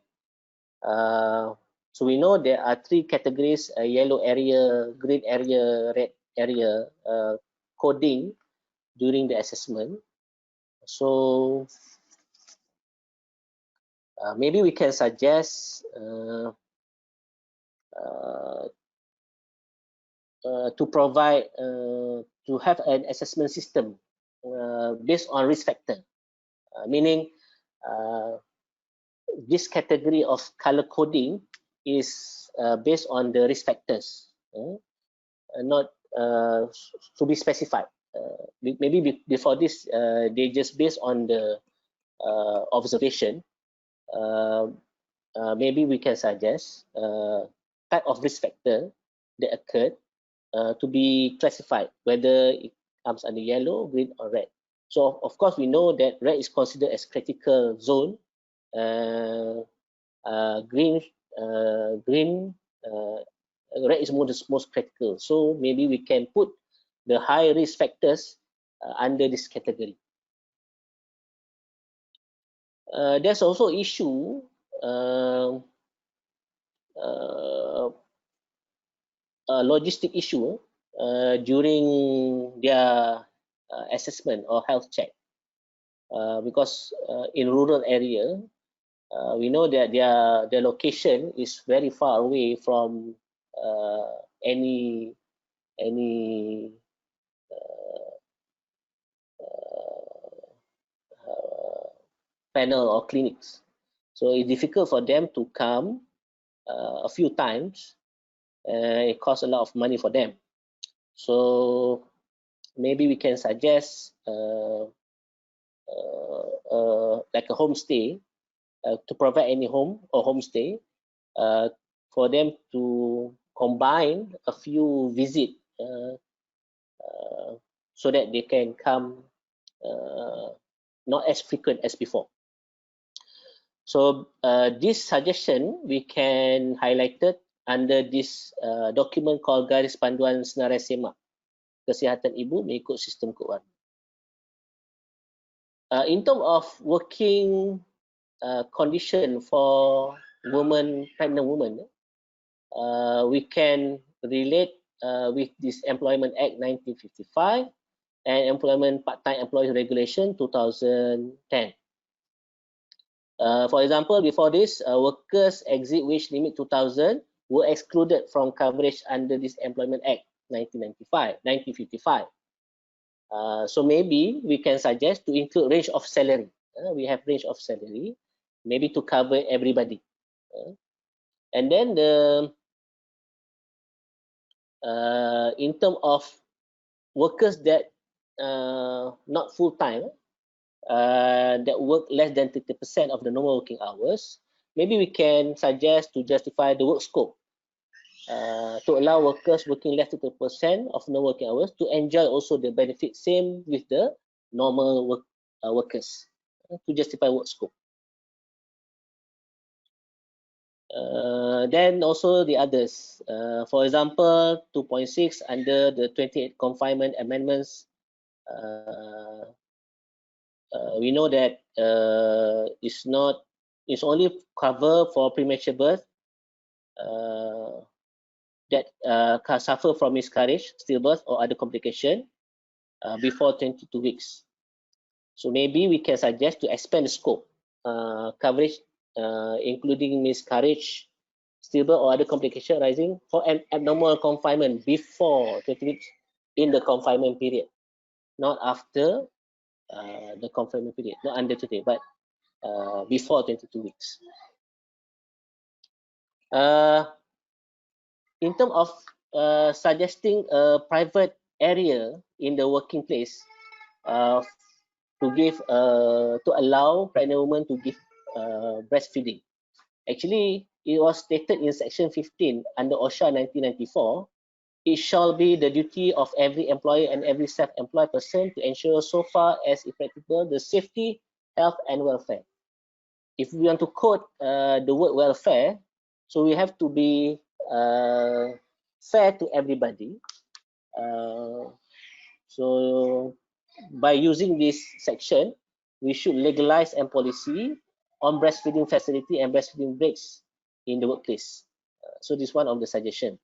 So we know there are three categories: yellow area, green area, red area coding during the assessment. So maybe we can suggest to provide to have an assessment system based on risk factor, meaning this category of color coding is based on the risk factors, not to be specified. Maybe before this, they just based on the observation. Maybe we can suggest type of risk factor that occurred to be classified, whether it comes under yellow, green, or red. So of course we know that red is considered as critical zone. Red is most critical. So maybe we can put the high risk factors under this category. There's also issue logistic issue during their assessment or health check, because in rural area we know that their location is very far away from any panel or clinics. So it's difficult for them to come a few times. It costs a lot of money for them. So maybe we can suggest like a homestay, to provide any home or homestay for them to combine a few visits so that they can come not as frequent as before. So this suggestion we can highlight it under this document called Garis Panduan Senarai Semak Kesihatan Ibu mengikut sistem keuangan. In terms of working condition for pregnant women, we can relate with this Employment Act 1955 and Employment Part-Time Employees Regulation 2010. For example, before this, workers exceed wage limit 2000 were excluded from coverage under this Employment Act 1955. So maybe we can suggest to include range of salary. We have range of salary, maybe to cover everybody. And then in terms of workers that not full time, that work less than 30% of the normal working hours, maybe we can suggest to justify the work scope to allow workers working less than 30% of normal working hours to enjoy also the benefit same with the normal workers to justify work scope. Then also the others, for example, 2.6 under the 28 confinement amendments, we know that it's only cover for premature birth that can suffer from miscarriage, stillbirth, or other complication before 22 weeks. So maybe we can suggest to expand the scope coverage, including miscarriage, stillbirth, or other complication arising for an abnormal confinement before 20 weeks in the confinement period, not after the confinement period, not under 20, but before 22 weeks. In terms of suggesting a private area in the working place to give to allow pregnant women to give breastfeeding. Actually, it was stated in section 15 under OSHA 1994. It shall be the duty of every employer and every self-employed person to ensure so far as practicable the safety, health, and welfare. If we want to quote the word welfare, so we have to be fair to everybody. So by using this section, we should legalize and policy on breastfeeding facility and breastfeeding breaks in the workplace. So this is one of the suggestion.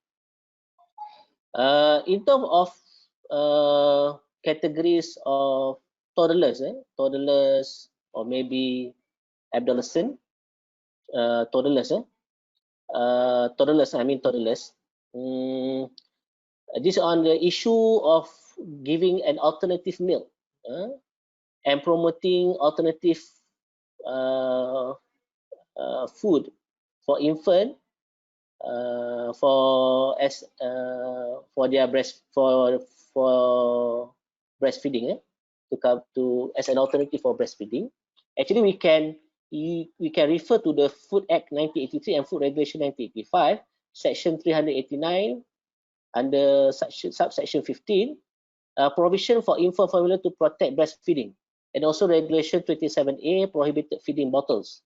In terms of categories of toddlers, toddlers or maybe adolescent, toddlers. This on the issue of giving an alternative meal and promoting alternative food for infant for their breastfeeding to as an alternative for breastfeeding. Actually, we can refer to the Food Act 1983 and Food Regulation 1985, Section 389 under subsection 15, provision for infant formula to protect breastfeeding, and also Regulation 27A prohibited feeding bottles.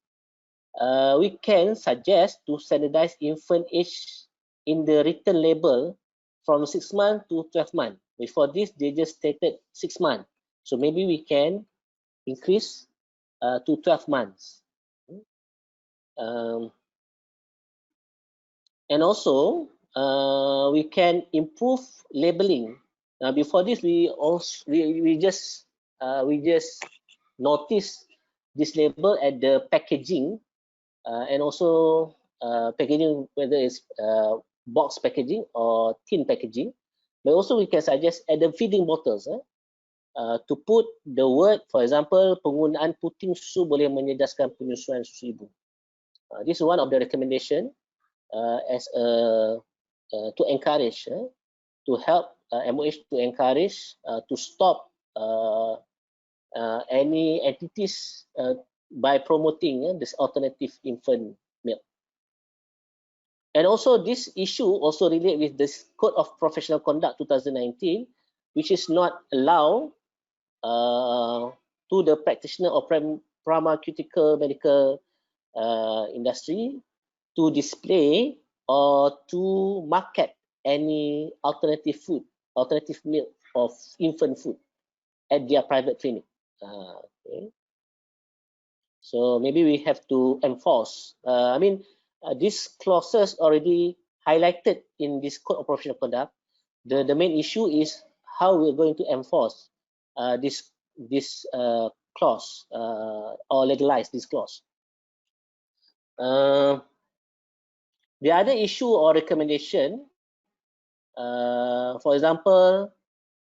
We can suggest to standardize infant age in the written label from 6 months to 12 months. Before this, they just stated 6 months. So maybe we can increase to 12 months. And also, we can improve labeling. Before this, we just notice this label at the packaging and also packaging, whether it's box packaging or tin packaging. But also we can suggest at the feeding bottles to put the word, for example, penggunaan puting susu boleh menyedaskan penyusuan susu ibu. This is one of the recommendation as to encourage, to help MOH to encourage to stop any entities by promoting this alternative infant milk. And also this issue also relate with this Code of Professional Conduct 2019, which is not allow to the practitioner or pharmaceutical medical industry to display or to market any alternative food, alternative milk of infant food at their private clinic. Okay. So maybe we have to enforce. These clauses already highlighted in this Code of Professional Conduct. The main issue is how we're going to enforce this clause or legalize this clause. The other issue or recommendation, for example,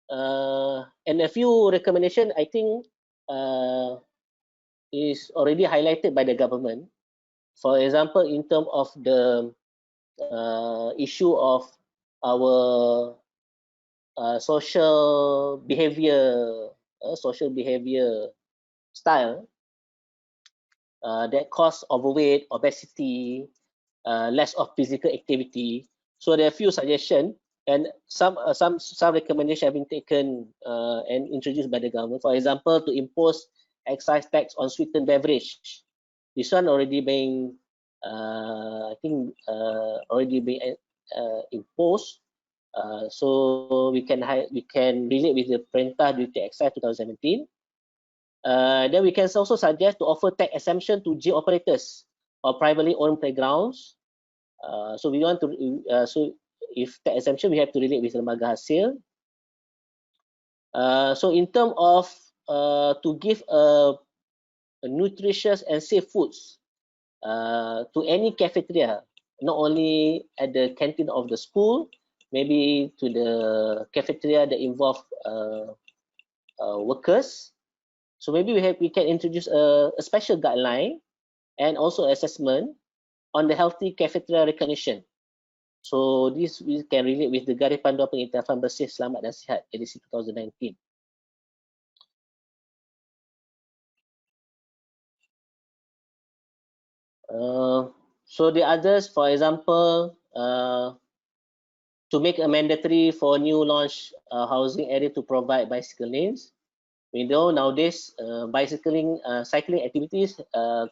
and a few recommendation I think is already highlighted by the government. For example, in terms of the issue of our social behavior style that cause overweight, obesity, less of physical activity. So there are a few suggestions, and some recommendations have been taken and introduced by the government. For example, to impose excise tax on sweetened beverage. This one already being, I think, already being imposed. So we can relate with the Perintah Duty Excise 2017. Then we can also suggest to offer tax exemption to gym operators or privately owned playgrounds. So we want to, so if tax exemption, we have to relate with lembaga hasil. So in terms of to give a nutritious and safe foods to any cafeteria, not only at the canteen of the school, maybe to the cafeteria that involve workers. So maybe we can introduce a special guideline and also assessment on the healthy cafeteria recognition. So this we can relate with the Garis Panduan Pengiktirafan Bersih, Selamat dan Sihat edisi 2019. So the others, for example, to make a mandatory for new launch housing area to provide bicycle lanes. We know nowadays cycling activities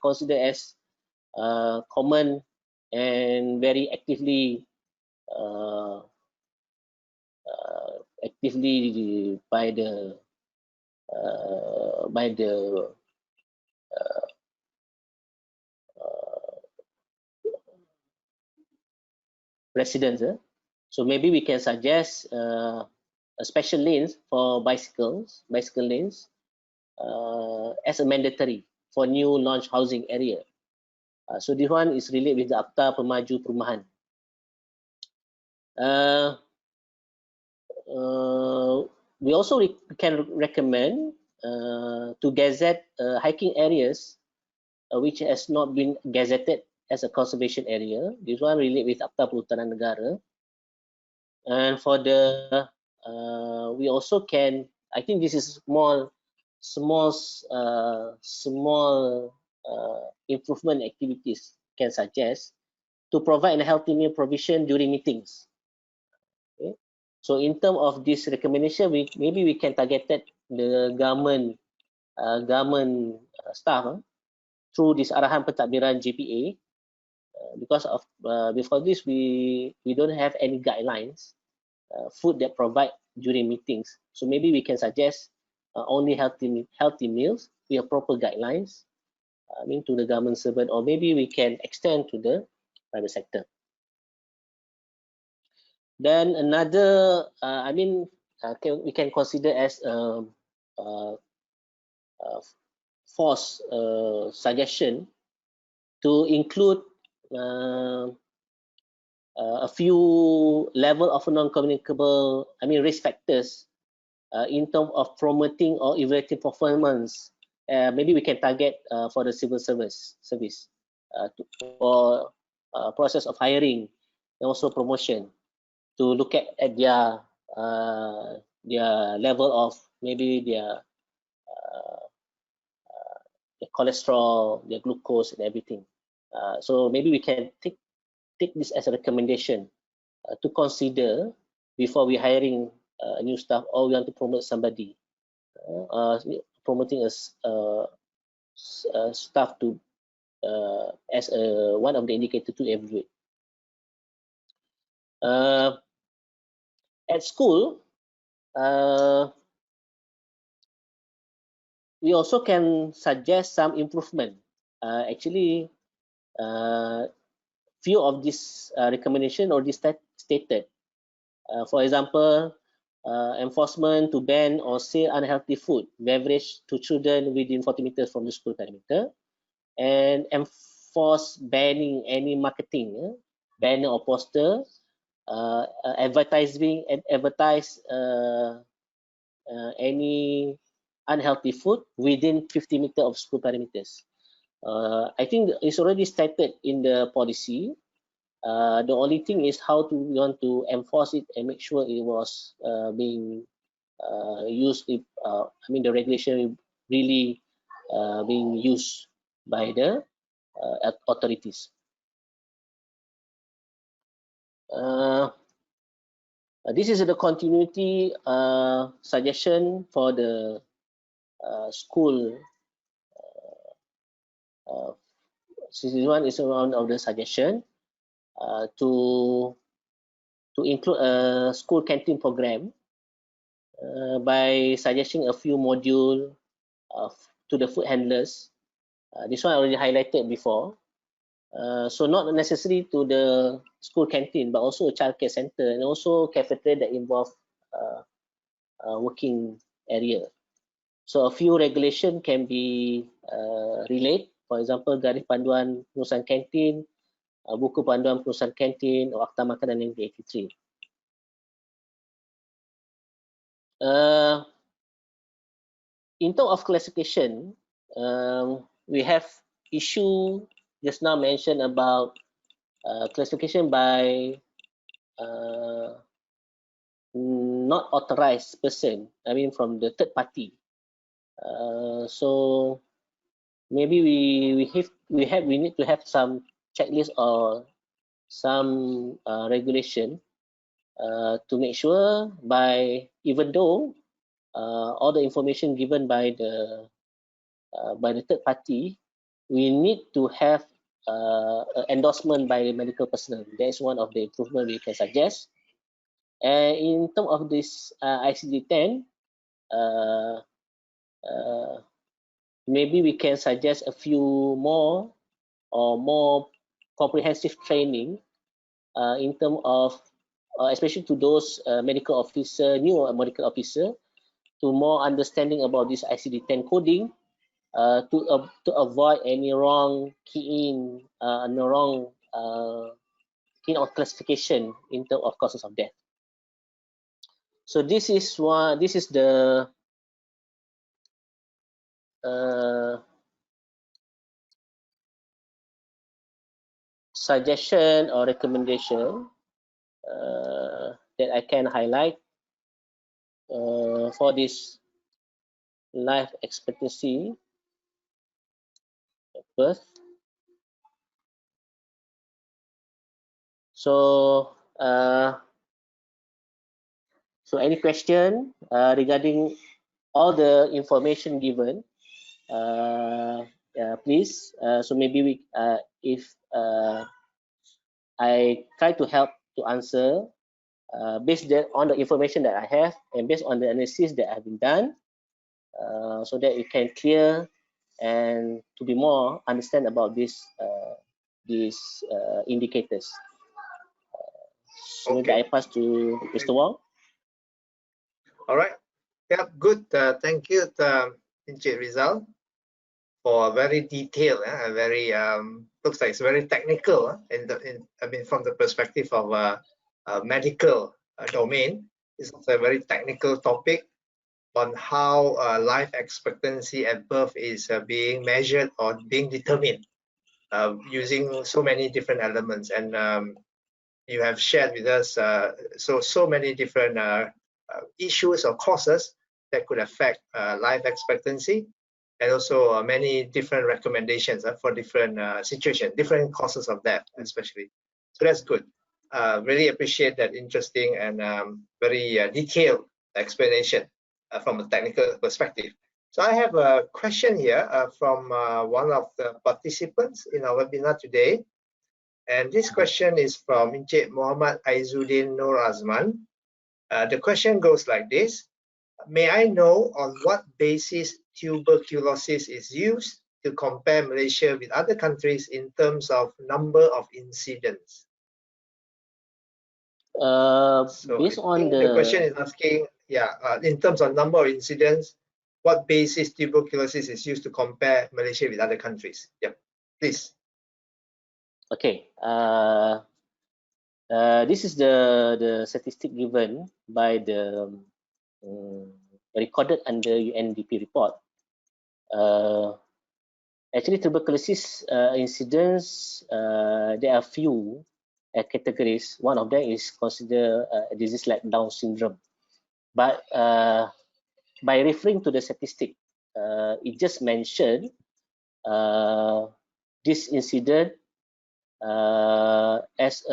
considered as common and very actively by the residents. So maybe we can suggest a special lanes for bicycle lanes as a mandatory for new launch housing area. So this one is related with the Akta Pemaju Perumahan. We also can recommend to gazette hiking areas which has not been gazetted as a conservation area. This one relate with Akta Perhutanan Negara. And for the we also can, I think this is small improvement activities can suggest to provide a healthy meal provision during meetings. Okay. So in terms of this recommendation, maybe we can target the government staff through this arahan pentadbiran JPA, because of before this we don't have any guidelines food that provide during meetings. So maybe we can suggest only healthy meals with proper guidelines. To the government servant, or maybe we can extend to the private sector. Then another, we can consider as force suggestion to include a few level of non-communicable, risk factors in terms of promoting or evaluating performance. Maybe we can target for the civil service for process of hiring and also promotion, to look at their level of maybe their cholesterol, their glucose, and everything. So maybe we can take this as a recommendation to consider before we hiring new staff, or we want to promote somebody, promoting staff to as one of the indicators to evaluate. At school, we also can suggest some improvement. Actually, few of this recommendation already stated. For example, enforcement to ban or sell unhealthy food, beverage to children within 40 meters from the school perimeter, and enforce banning any marketing, banner or poster, advertise any unhealthy food within 50 meters of school perimeters. I think it's already stated in the policy. The only thing is how we want to enforce it and make sure it was being used. The regulation really being used by the authorities. This is the continuity suggestion for the school. This one is one of the suggestion to include a school canteen program by suggesting a few module to the food handlers. This one I already highlighted before. So not necessarily to the school canteen, but also a childcare center and also cafeteria that involve working area. So a few regulation can be relayed. For example, garis panduan perusahaan kantin, buku panduan perusahaan kantin, atau Akta Makanan Negeri 83. In terms of classification, we have issue just now mentioned about classification by not authorized person. I mean, from the third party. So maybe we need to have some checklist or some regulation to make sure even though all the information given by the third party, we need to have endorsement by medical personnel. That is one of the improvement we can suggest. And in terms of this ICD-10, maybe we can suggest a few more comprehensive training in terms of especially to those medical officer, new medical officer, to more understanding about this ICD-10 coding, to avoid any wrong key-in, no wrong key-in or classification in terms of causes of death. So this is one. This is the suggestion or recommendation that I can highlight for this life expectancy at birth. So, so any question regarding all the information given? Please. So maybe we, if I try to help to answer based on the information that I have and based on the analysis that have been done, so that you can clear and to be more understand about these indicators. So maybe I pass to Mr. Wong. All right. Yeah, good. Thank you, Encik Rizal, for a very detailed, very looks like it's very technical. I mean, from the perspective of medical domain, it's a very technical topic on how life expectancy at birth is being measured or being determined using so many different elements. And you have shared with us so many different issues or causes that could affect life expectancy, and also many different recommendations for different situations, different causes of death, especially. So that's good. Really appreciate that interesting and very detailed explanation from a technical perspective. So I have a question here from one of the participants in our webinar today. And this question is from Encik Muhammad Aizuddin Nur Azman. The question goes like this. May I know on what basis tuberculosis is used to compare Malaysia with other countries in terms of number of incidents? So based on the question is asking, in terms of number of incidents, what basis tuberculosis is used to compare Malaysia with other countries? Yeah, please. Okay. This is the statistic given by the recorded under UNDP report. Actually, tuberculosis incidents, there are few categories. One of them is considered a disease like Down syndrome. But by referring to the statistic, it just mentioned this incident as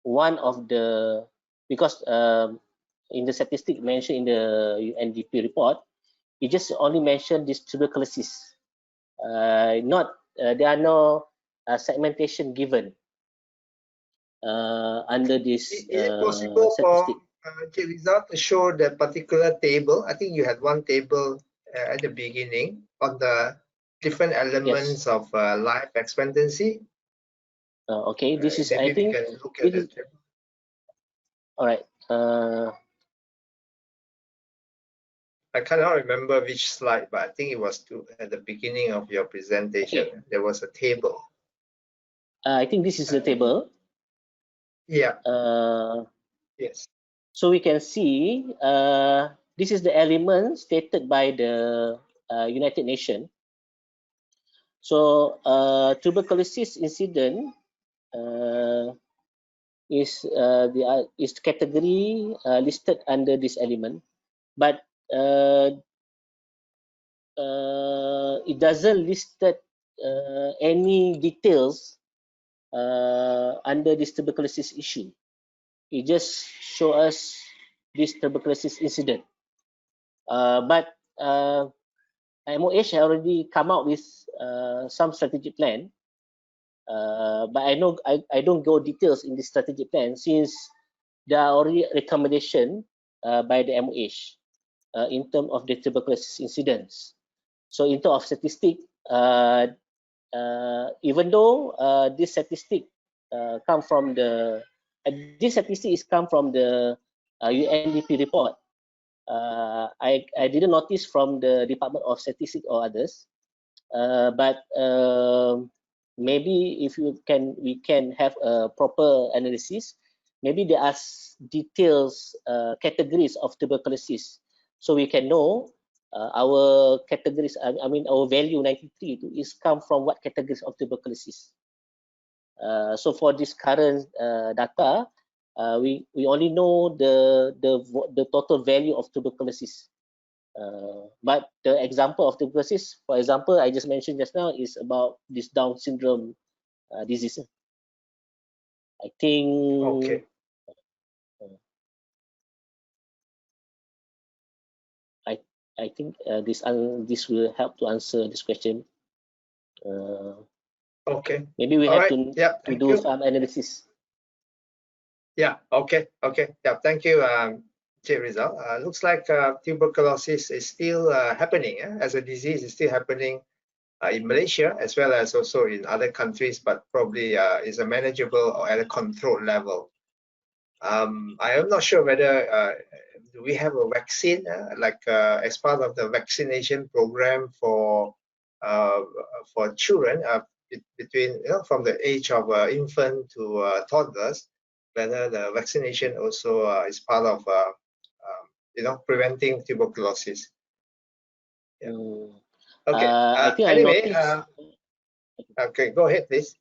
one of the, because in the statistic mentioned in the UNDP report, it just only mentioned this tuberculosis. There are no segmentation given under this Is it possible statistic. for Rizal to show that particular table? I think you had one table at the beginning on the different elements of life expectancy. Okay, this is, maybe I think, we can look at the table. All right. I cannot remember which slide, but I think it was at the beginning of your presentation. Okay. There was a table. I think this is the table. Yeah. Yes. So we can see this is the element stated by the United Nations. So tuberculosis incident is the category listed under this element, but it doesn't listed any details under this tuberculosis issue. It just show us this tuberculosis incident. But MOH already come out with some strategic plan. But I know I don't go details in this strategic plan, since there are already recommendation by the MOH in terms of the tuberculosis incidents. So in terms of statistic, even though this statistic come from the UNDP report, I didn't notice from the Department of Statistics or others, but maybe if we can have a proper analysis. Maybe there are details categories of tuberculosis, so we can know our categories. I mean, our value 93 is come from what categories of tuberculosis. So for this current data, we only know the total value of tuberculosis. But the example of tuberculosis, for example, I just mentioned just now, is about this Down syndrome disease. I think. Okay. I think this will help to answer this question. Okay. Maybe we have to do some analysis. Yeah. Okay. Yeah. Thank you, Rizal. Looks like tuberculosis is still happening as a disease. Is still happening in Malaysia as well as also in other countries, but probably is a manageable or at a controlled level. I am not sure whether do we have a vaccine as part of the vaccination program for children between from the age of infant to toddlers, whether the vaccination also is part of preventing tuberculosis. Yeah. Okay. I think anyway, I noticed. Okay, go ahead, please.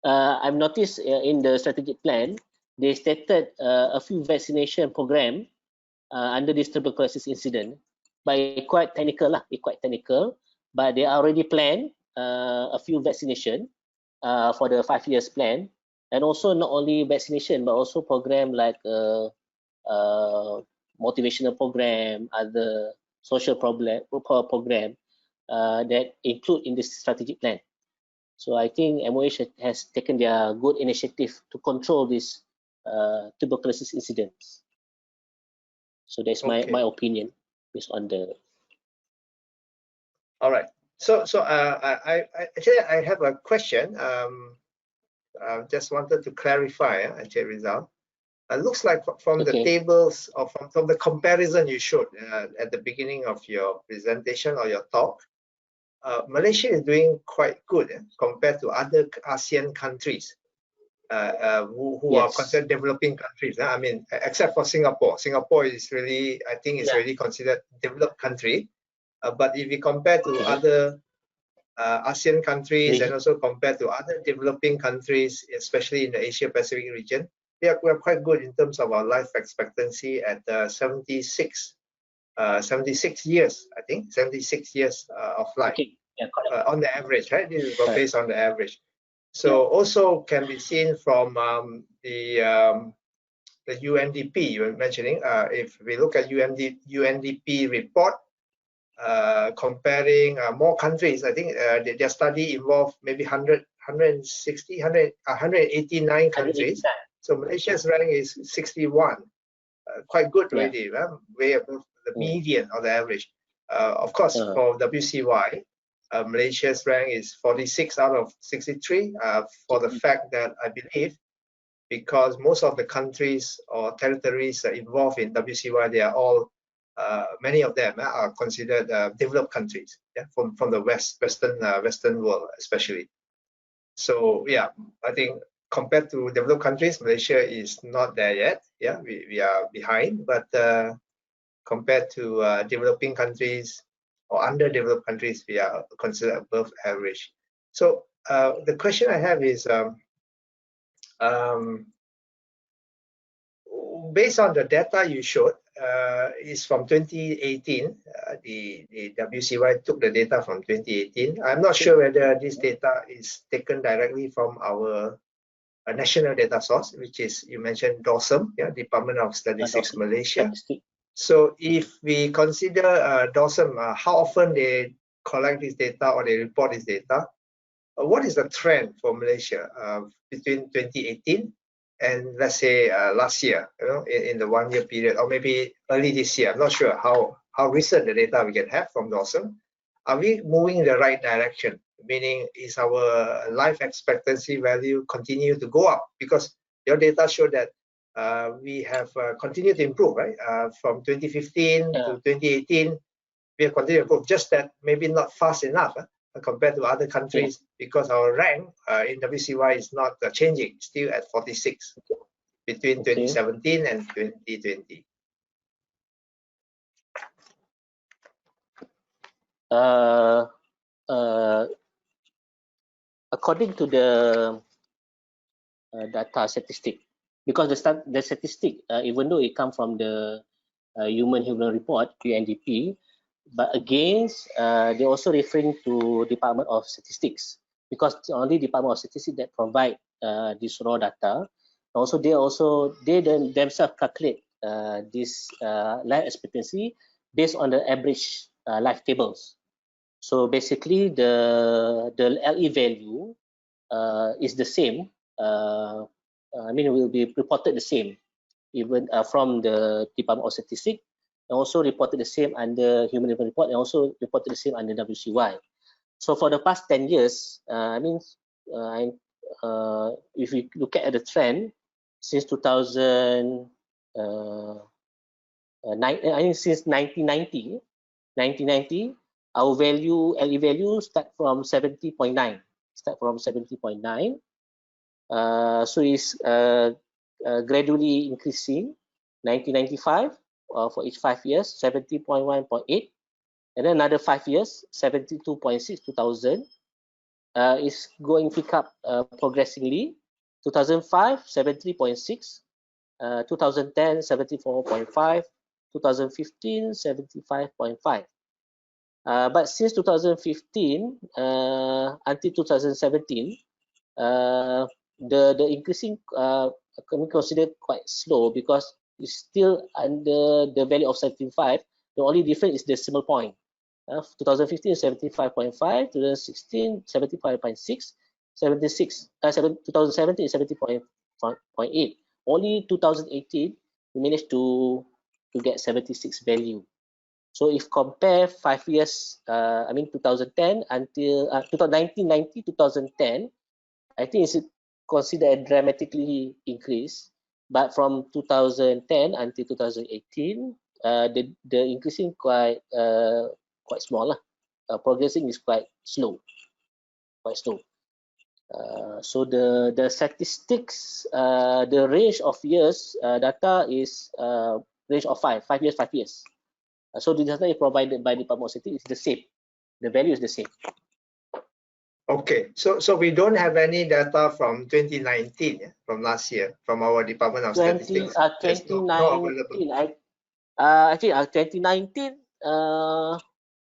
I've noticed in the strategic plan, they stated a few vaccination program under this tuberculosis incident, but quite technical, but they already planned a few vaccination for the 5 years plan, and also not only vaccination, but also program like motivational program, other social program that include in this strategic plan. So I think MOH has taken their good initiative to control this tuberculosis incidents. So that's my opinion based on the. All right. So I have a question. I just wanted to clarify, Rizal. It looks like from the tables or from the comparison you showed at the beginning of your presentation or your talk, Malaysia is doing quite good compared to other ASEAN countries who are considered developing countries. I mean, except for Singapore. Singapore is really, I think, is really considered developed country. But if you compare to other ASEAN countries and also compared to other developing countries, especially in the Asia Pacific region, we are quite good in terms of our life expectancy at 76 76 years, I think, 76 years of life. Okay. Yeah, correct. On the average, right? This is based on the average. So Yeah. also can be seen from the UNDP you were mentioning. If we look at UNDP report, comparing more countries, I think their study involved maybe 189 countries. So Malaysia's rank is 61, quite good already, way above the median or the average. Of course, for WCY, Malaysia's rank is 46 out of 63 for the fact that I believe because most of the countries or territories involved in WCY, they are all, many of them are considered developed countries, from the Western world especially. So yeah, I think compared to developed countries, Malaysia is not there yet. Yeah, we are behind, but compared to developing countries or underdeveloped countries, we are considered above average. So the question I have is, based on the data you showed, is from 2018. The WCY took the data from 2018. I'm not sure whether this data is taken directly from our national data source, which is, you mentioned DOSM, Department of Statistics Malaysia. So if we consider DOSM, how often they collect this data or they report this data, what is the trend for Malaysia between 2018 and let's say last year, in the 1 year period, or maybe early this year? I'm not sure how recent the data we can have from DOSM. Are we moving in the right direction? Meaning, is our life expectancy value continue to go up? Because your data show that we have continued to improve, right? From 2015 to 2018, we have continued to improve, just that maybe not fast enough compared to other countries, because our rank in WCY is not changing, still at 46 between 2017 and 2020. According to the data statistic, because the statistic, even though it comes from the Human Report, UNDP, but again, they're also referring to Department of Statistics, because it's only Department of Statistics that provide this raw data. Also, they themselves calculate this life expectancy based on the average life tables. So basically, the LE value is the same. I mean, it will be reported the same, even from the Department of Statistics, and also reported the same under Human Report, and also reported the same under WCY. So for the past 10 years, if we look at the trend since 2000, I think since 1990, our value, LE value, start from 70.9. So it's gradually increasing. 1995, for each 5 years, 70.1.8, and then another 5 years, 72.6. 2000 is going to pick up progressively. 2005, 73.6. 2010, 74.5. 2015, 75.5. But since 2015 until 2017, the increasing can be considered quite slow, because it's still under the value of 75. The only difference is decimal point. 2015 75.5, 2016 75.6, 2017 70.8. Only 2018 we managed to get 76 value. So if compare 5 years, I mean 2010 until 1990, 2010, I think it's considered dramatically increase. But from 2010 until 2018, the increasing quite small. Progressing is quite slow, So the statistics, the range of years data is range of 5 years. So the data provided by the Department of Statistics is the same. The value is the same. Okay, so we don't have any data from 2019, from last year, from our Department of Statistics. 2019, Actually, 2019.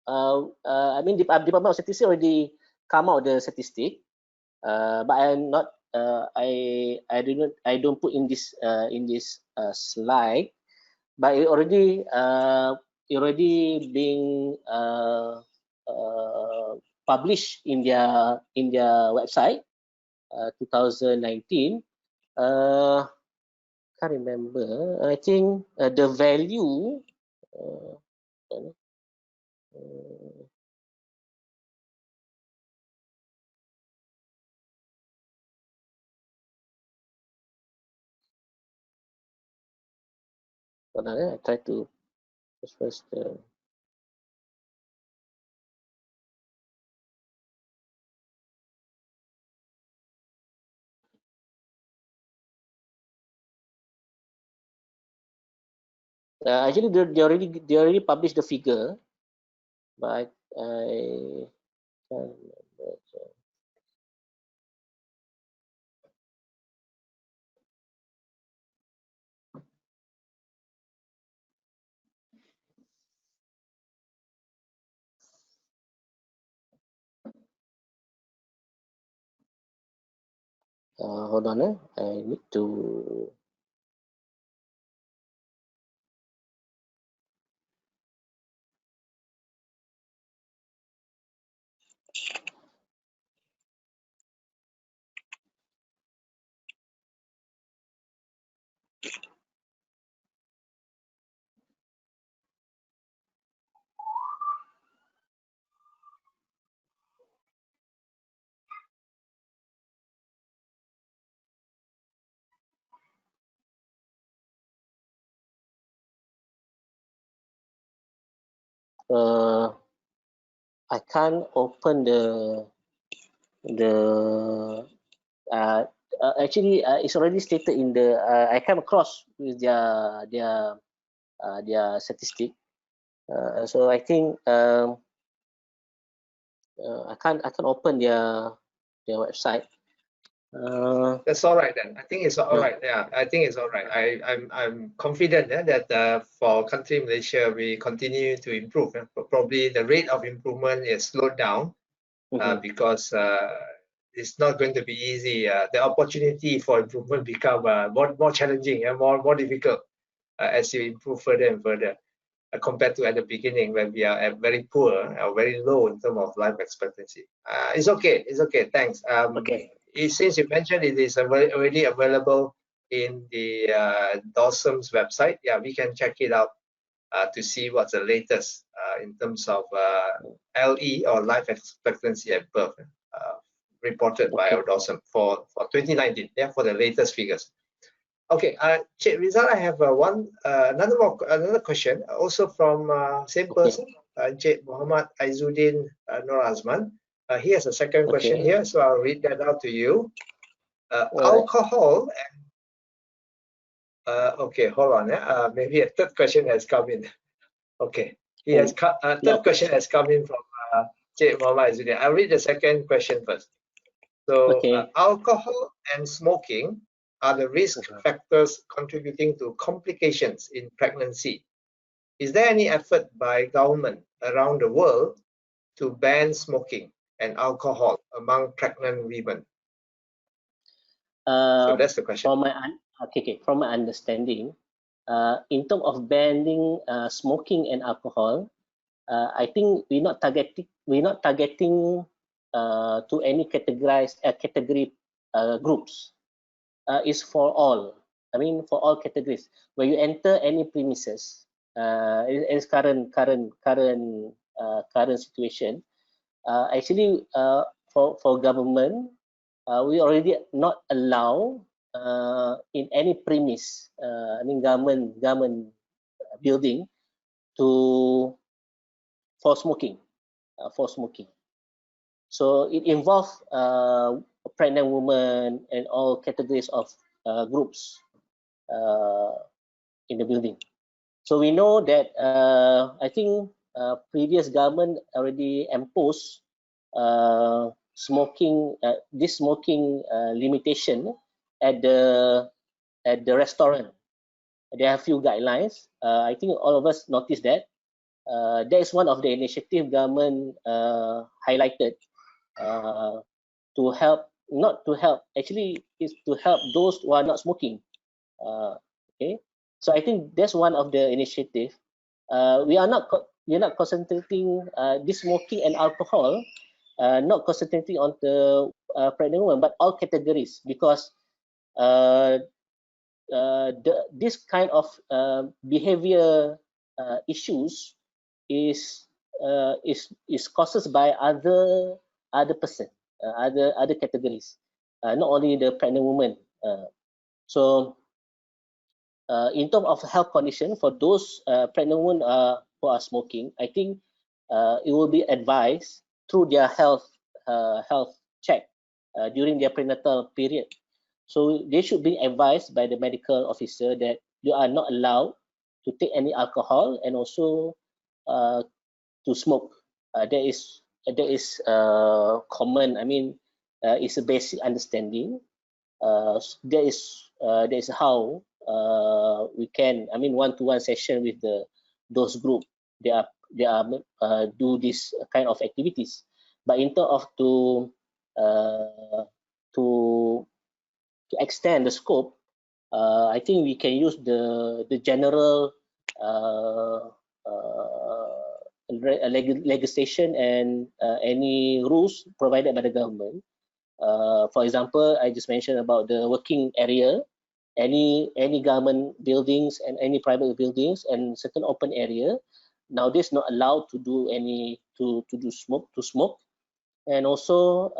I mean, Department of Statistics already come out the statistic, but I'm not. I don't put in this slide, but it already being published in their website, 2019. Can't remember. I think the value. I try to first. Actually, they already published the figure, but I can't remember. Hold on, I need to. I can't open the actually it's already stated in the I came across with their statistic, so I think I can't open their website. That's all right then. I think it's all right. Yeah, I think it's all right. I'm confident that for country Malaysia we continue to improve. Probably the rate of improvement is slowed down because it's not going to be easy. The opportunity for improvement become more challenging and more difficult as you improve further and further compared to at the beginning when we are at very poor or very low in terms of life expectancy. It's okay. It's okay. Thanks. Okay. Since you mentioned it is already available in the DOSM's website, yeah, we can check it out to see what's the latest in terms of LE or life expectancy at birth reported by our DOSM for 2019. Yeah, for the latest figures. Okay, Cik Rizal, I have another question, also from same person, Cik Muhammad Aizuddin Nur Azman. He has a second question here, so I'll read that out to you. Alcohol and okay, hold on. Maybe a third question has come in. Okay, he has third question has come in from Cik Muhammad Aizuddin. I'll read the second question first. So, alcohol and smoking are the risk factors contributing to complications in pregnancy. Is there any effort by government around the world to ban smoking and alcohol among pregnant women? So that's the question. From my understanding, in terms of banning smoking and alcohol, I think we're not targeting to any category groups. Is for all. I mean, for all categories. When you enter any premises, is current situation. Actually, for government, we already not allow in any premise. I mean, government building for smoking. So it involves pregnant women and all categories of groups in the building. So we know that I think previous government already imposed this smoking limitation at the restaurant there are a few guidelines. I think all of us noticed that. That is one of the initiative government highlighted to help, not to help, actually is to help those who are not smoking. Okay, so I think that's one of the initiative. We are not concentrating this smoking and alcohol, not concentrating on the pregnant woman, but all categories, because this kind of behavior issues is caused by other person, other categories, not only the pregnant woman. So in terms of health condition for those pregnant women who are smoking, I think it will be advised through their health check during their prenatal period. So they should be advised by the medical officer that you are not allowed to take any alcohol and also to smoke. That is common. I mean, it's a basic understanding. That is how we can, I mean, one-to-one session with those group. They are do this kind of activities. But in terms of to extend the scope, I think we can use the general legislation and any rules provided by the government. For example, I just mentioned about the working area, any government buildings and any private buildings and certain open area. Nowadays, not allowed to do any to smoke, and also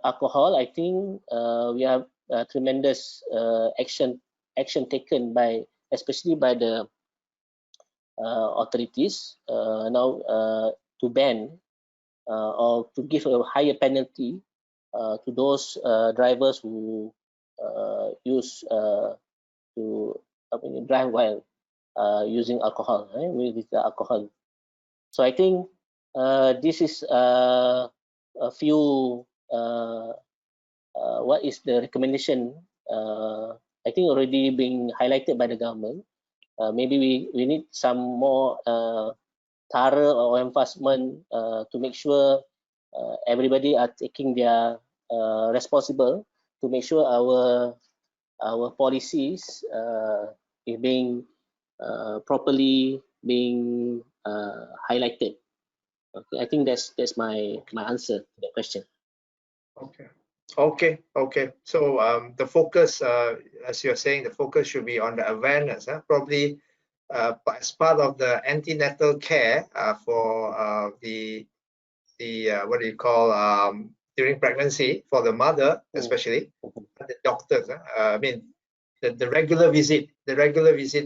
alcohol. I think we have tremendous action taken by, especially by the authorities now to ban or to give a higher penalty to those drivers who use to drive while using alcohol, with the alcohol. So I think this is a few what is the recommendation. I think already being highlighted by the government. Maybe we need some more thorough or enforcement to make sure everybody are taking their responsible to make sure our policies is being properly being highlighted. Okay, I think that's my answer to the question. Okay. So the focus, as you're saying, the focus should be on the awareness. Probably as part of the antenatal care for the what do you call during pregnancy for the mother, especially the doctors. I mean, the regular visit to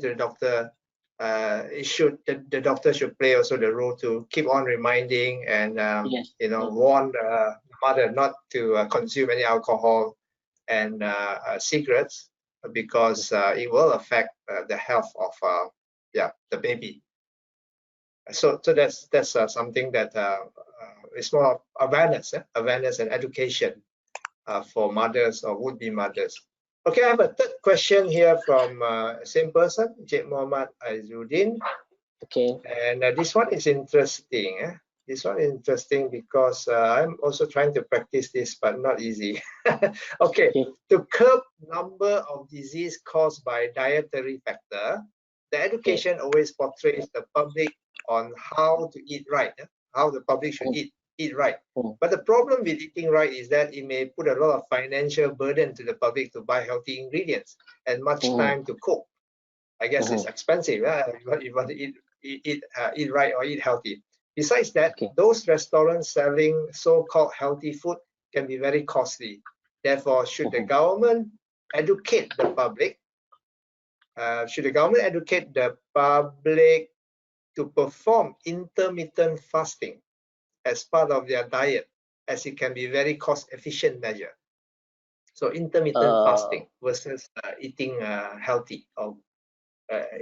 the doctor. The doctor should play also the role to keep on reminding and Yes. warn the mother not to consume any alcohol and cigarettes, because it will affect the health of the baby. So that's something that is more awareness and education for mothers or would-be mothers. Okay, I have a third question here from same person, Encik Muhammad Aizuddin. Okay. And this one is interesting. This one is interesting because I'm also trying to practice this, but not easy. Okay, to curb number of disease caused by dietary factor, the education always portrays the public on how to eat right, how the public should eat right. But the problem with eating right is that it may put a lot of financial burden to the public to buy healthy ingredients and much time to cook. I guess it's expensive if you want to eat right or eat healthy. Besides that, those restaurants selling so-called healthy food can be very costly. Therefore, should the government educate the public? Should the government educate the public to perform intermittent fasting as part of their diet, as it can be very cost-efficient measure? So intermittent fasting versus eating healthy or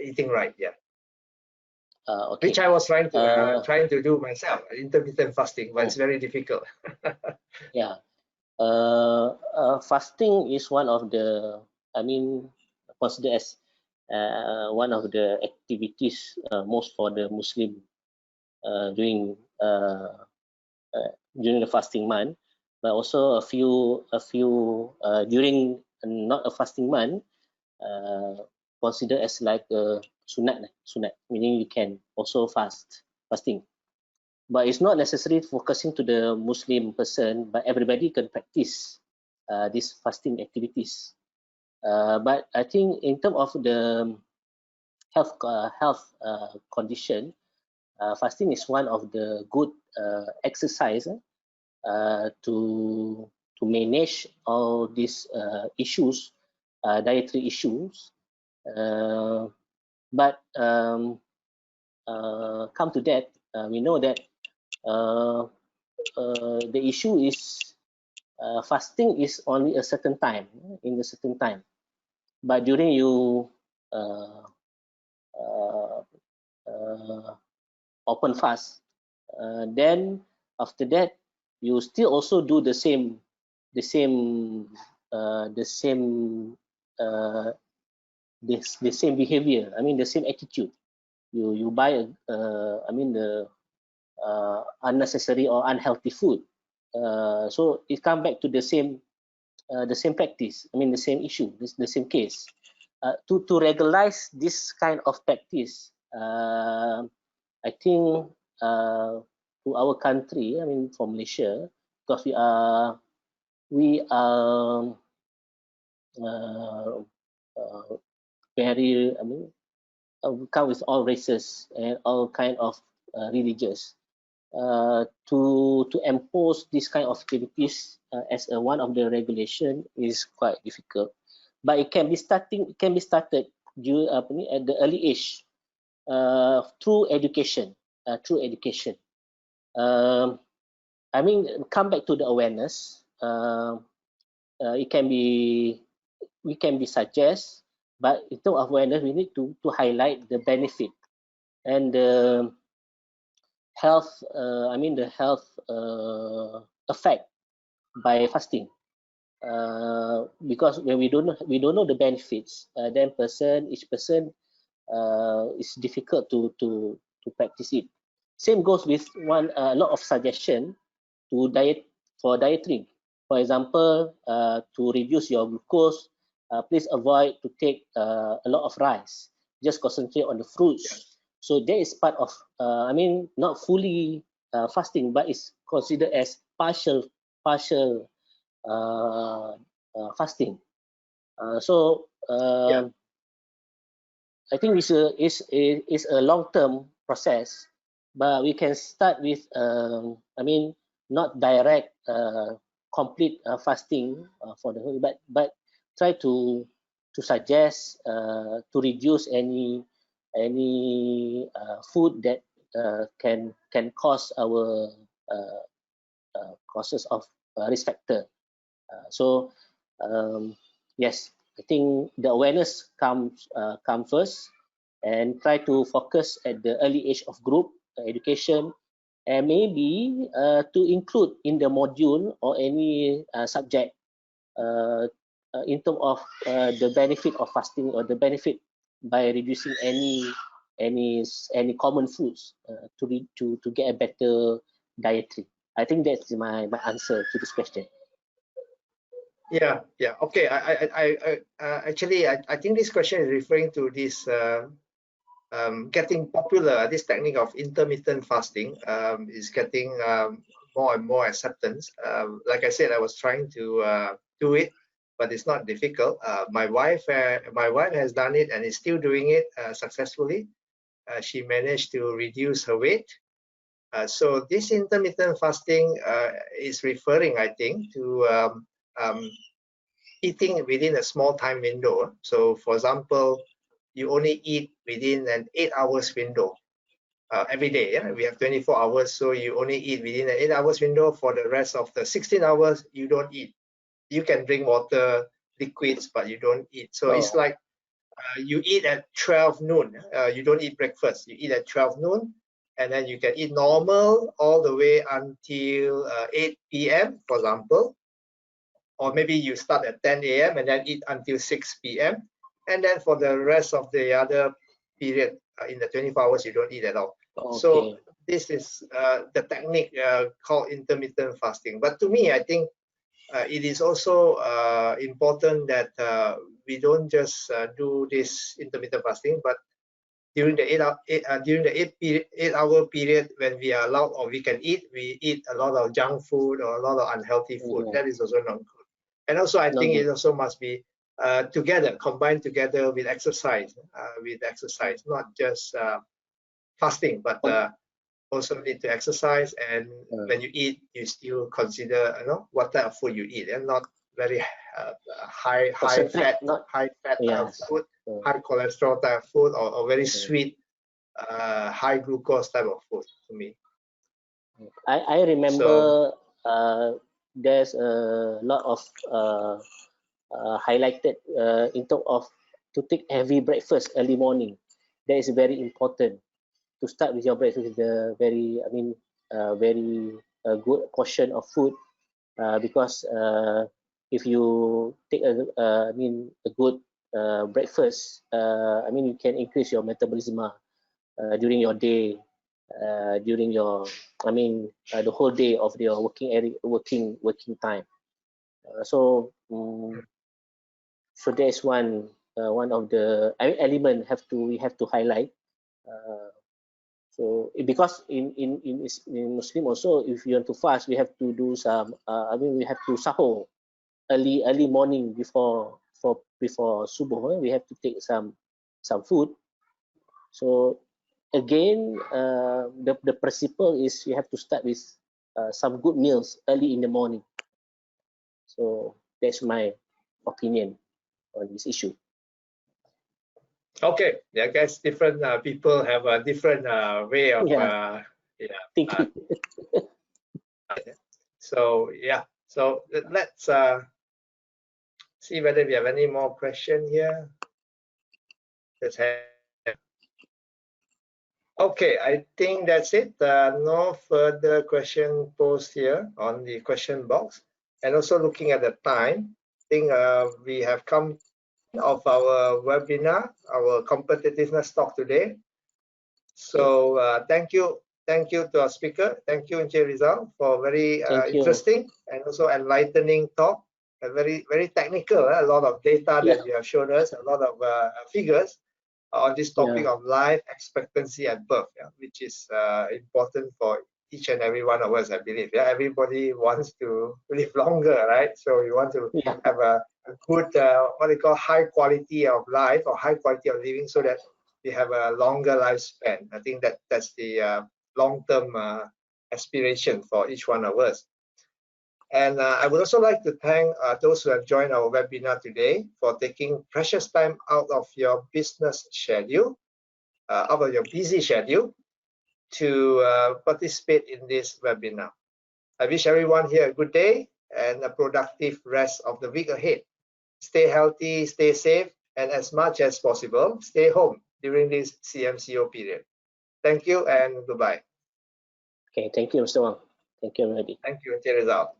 eating right, which I was trying to do myself, intermittent fasting, but it's very difficult. Fasting is one of the, I mean, considered as one of the activities most for the Muslim during the fasting month, but also a few during not a fasting month, considered as like a sunat, meaning you can also fasting. But it's not necessarily focusing to the Muslim person, but everybody can practice these fasting activities. But I think in terms of the health condition, fasting is one of the good exercise to manage all these issues, dietary issues. But come to that, we know that the issue is fasting is only a certain time, in a certain time. But during you open fast, then after that you still also do the same behavior. I mean the same attitude. You buy the unnecessary or unhealthy food. So it comes back to the same practice. I mean the same issue, the same case. To regularize this kind of practice, I think to our country, I mean for Malaysia, because we are very, we come with all races and all kind of religions. To impose this kind of activities as one of the regulation is quite difficult, but it can be started at the early age through education. I mean, come back to the awareness. We can be suggest, but in terms of awareness, we need to highlight the benefit and the health. The health effect by fasting. Because when we don't know the benefits, then each person is difficult to practice it. Same goes with a lot of suggestion to dietary. For example, to reduce your glucose, please avoid to take a lot of rice. Just concentrate on the fruits. Yes. So that is part of, not fully fasting, but it's considered as partial fasting. I think it's a long-term process, but we can start with not direct complete fasting for the whole, but try to suggest to reduce any food that can cause our causes of risk factor. Yes, I think the awareness comes first, and try to focus at the early age of group education, and maybe to include in the module or any subject in terms of the benefit of fasting or the benefit by reducing any common foods to get a better dietary. I think that's my answer to this question. Yeah. Okay. I actually I think this question is referring to this getting popular. This technique of intermittent fasting is getting more and more acceptance. Like I said, I was trying to do it, but it's not difficult. My wife has done it and is still doing it successfully. She managed to reduce her weight. So this intermittent fasting is referring, I think, to eating within a small time window. So for example, you only eat within an 8 hours window every day. Yeah? We have 24 hours, so you only eat within an 8 hours window. For the rest of the 16 hours, you don't eat. You can drink water, liquids, but you don't eat. So it's like you eat at 12 noon. You don't eat breakfast. You eat at 12 noon, and then you can eat normal all the way until 8 p.m., for example. Or maybe you start at 10 a.m. and then eat until 6 p.m. and then for the rest of the other period in the 24 hours, you don't eat at all. Okay. So this is the technique called intermittent fasting. But to me, I think it is also important that we don't just do this intermittent fasting, but during the 8-hour period when we are allowed or we can eat, we eat a lot of junk food or a lot of unhealthy food. That is also not good. And also, I think it also must be combined together with exercise. Not just fasting, but also need to exercise. And when you eat, you still consider, what type of food you eat, and not very high fat food, high cholesterol type of food, or very sweet, high glucose type of food. To me, I remember there's a lot of highlighted in terms of to take heavy breakfast early morning. That is very important. To start with your breakfast with a very, very good portion of food, because if you take a good breakfast, you can increase your metabolism during your day, during your, the whole day of your working time. So there's one of the element we have to highlight. So because in Muslim also, if you want to fast, we have to do some. We have to sahur early morning before subuh. We have to take some food. So again, the principle is you have to start with some good meals early in the morning. So that's my opinion on this issue. Okay, I guess different people have a different way of thinking. So let's see whether we have any more question here. Okay, I think that's it. No further question posed here on the question box. And also looking at the time, I think we have come of our webinar, our competitiveness talk today. So thank you to our speaker. Thank you, Encik Rizal, for very interesting and also enlightening talk. Very technical. A lot of data that you have shown us, a lot of figures on this topic of life expectancy at birth, which is important for each and every one of us, I believe. Everybody wants to live longer, right? So we want to have a good, what they call high quality of life or high quality of living, so that we have a longer lifespan. I think that's the long-term aspiration for each one of us. And I would also like to thank those who have joined our webinar today for taking precious time out of your business schedule, out of your busy schedule, to participate in this webinar. I wish everyone here a good day and a productive rest of the week ahead. Stay healthy, stay safe, and as much as possible, stay home during this CMCO period. Thank you and goodbye. Okay, thank you, Mr. Wang. Thank you, everybody. Thank you, Rizal.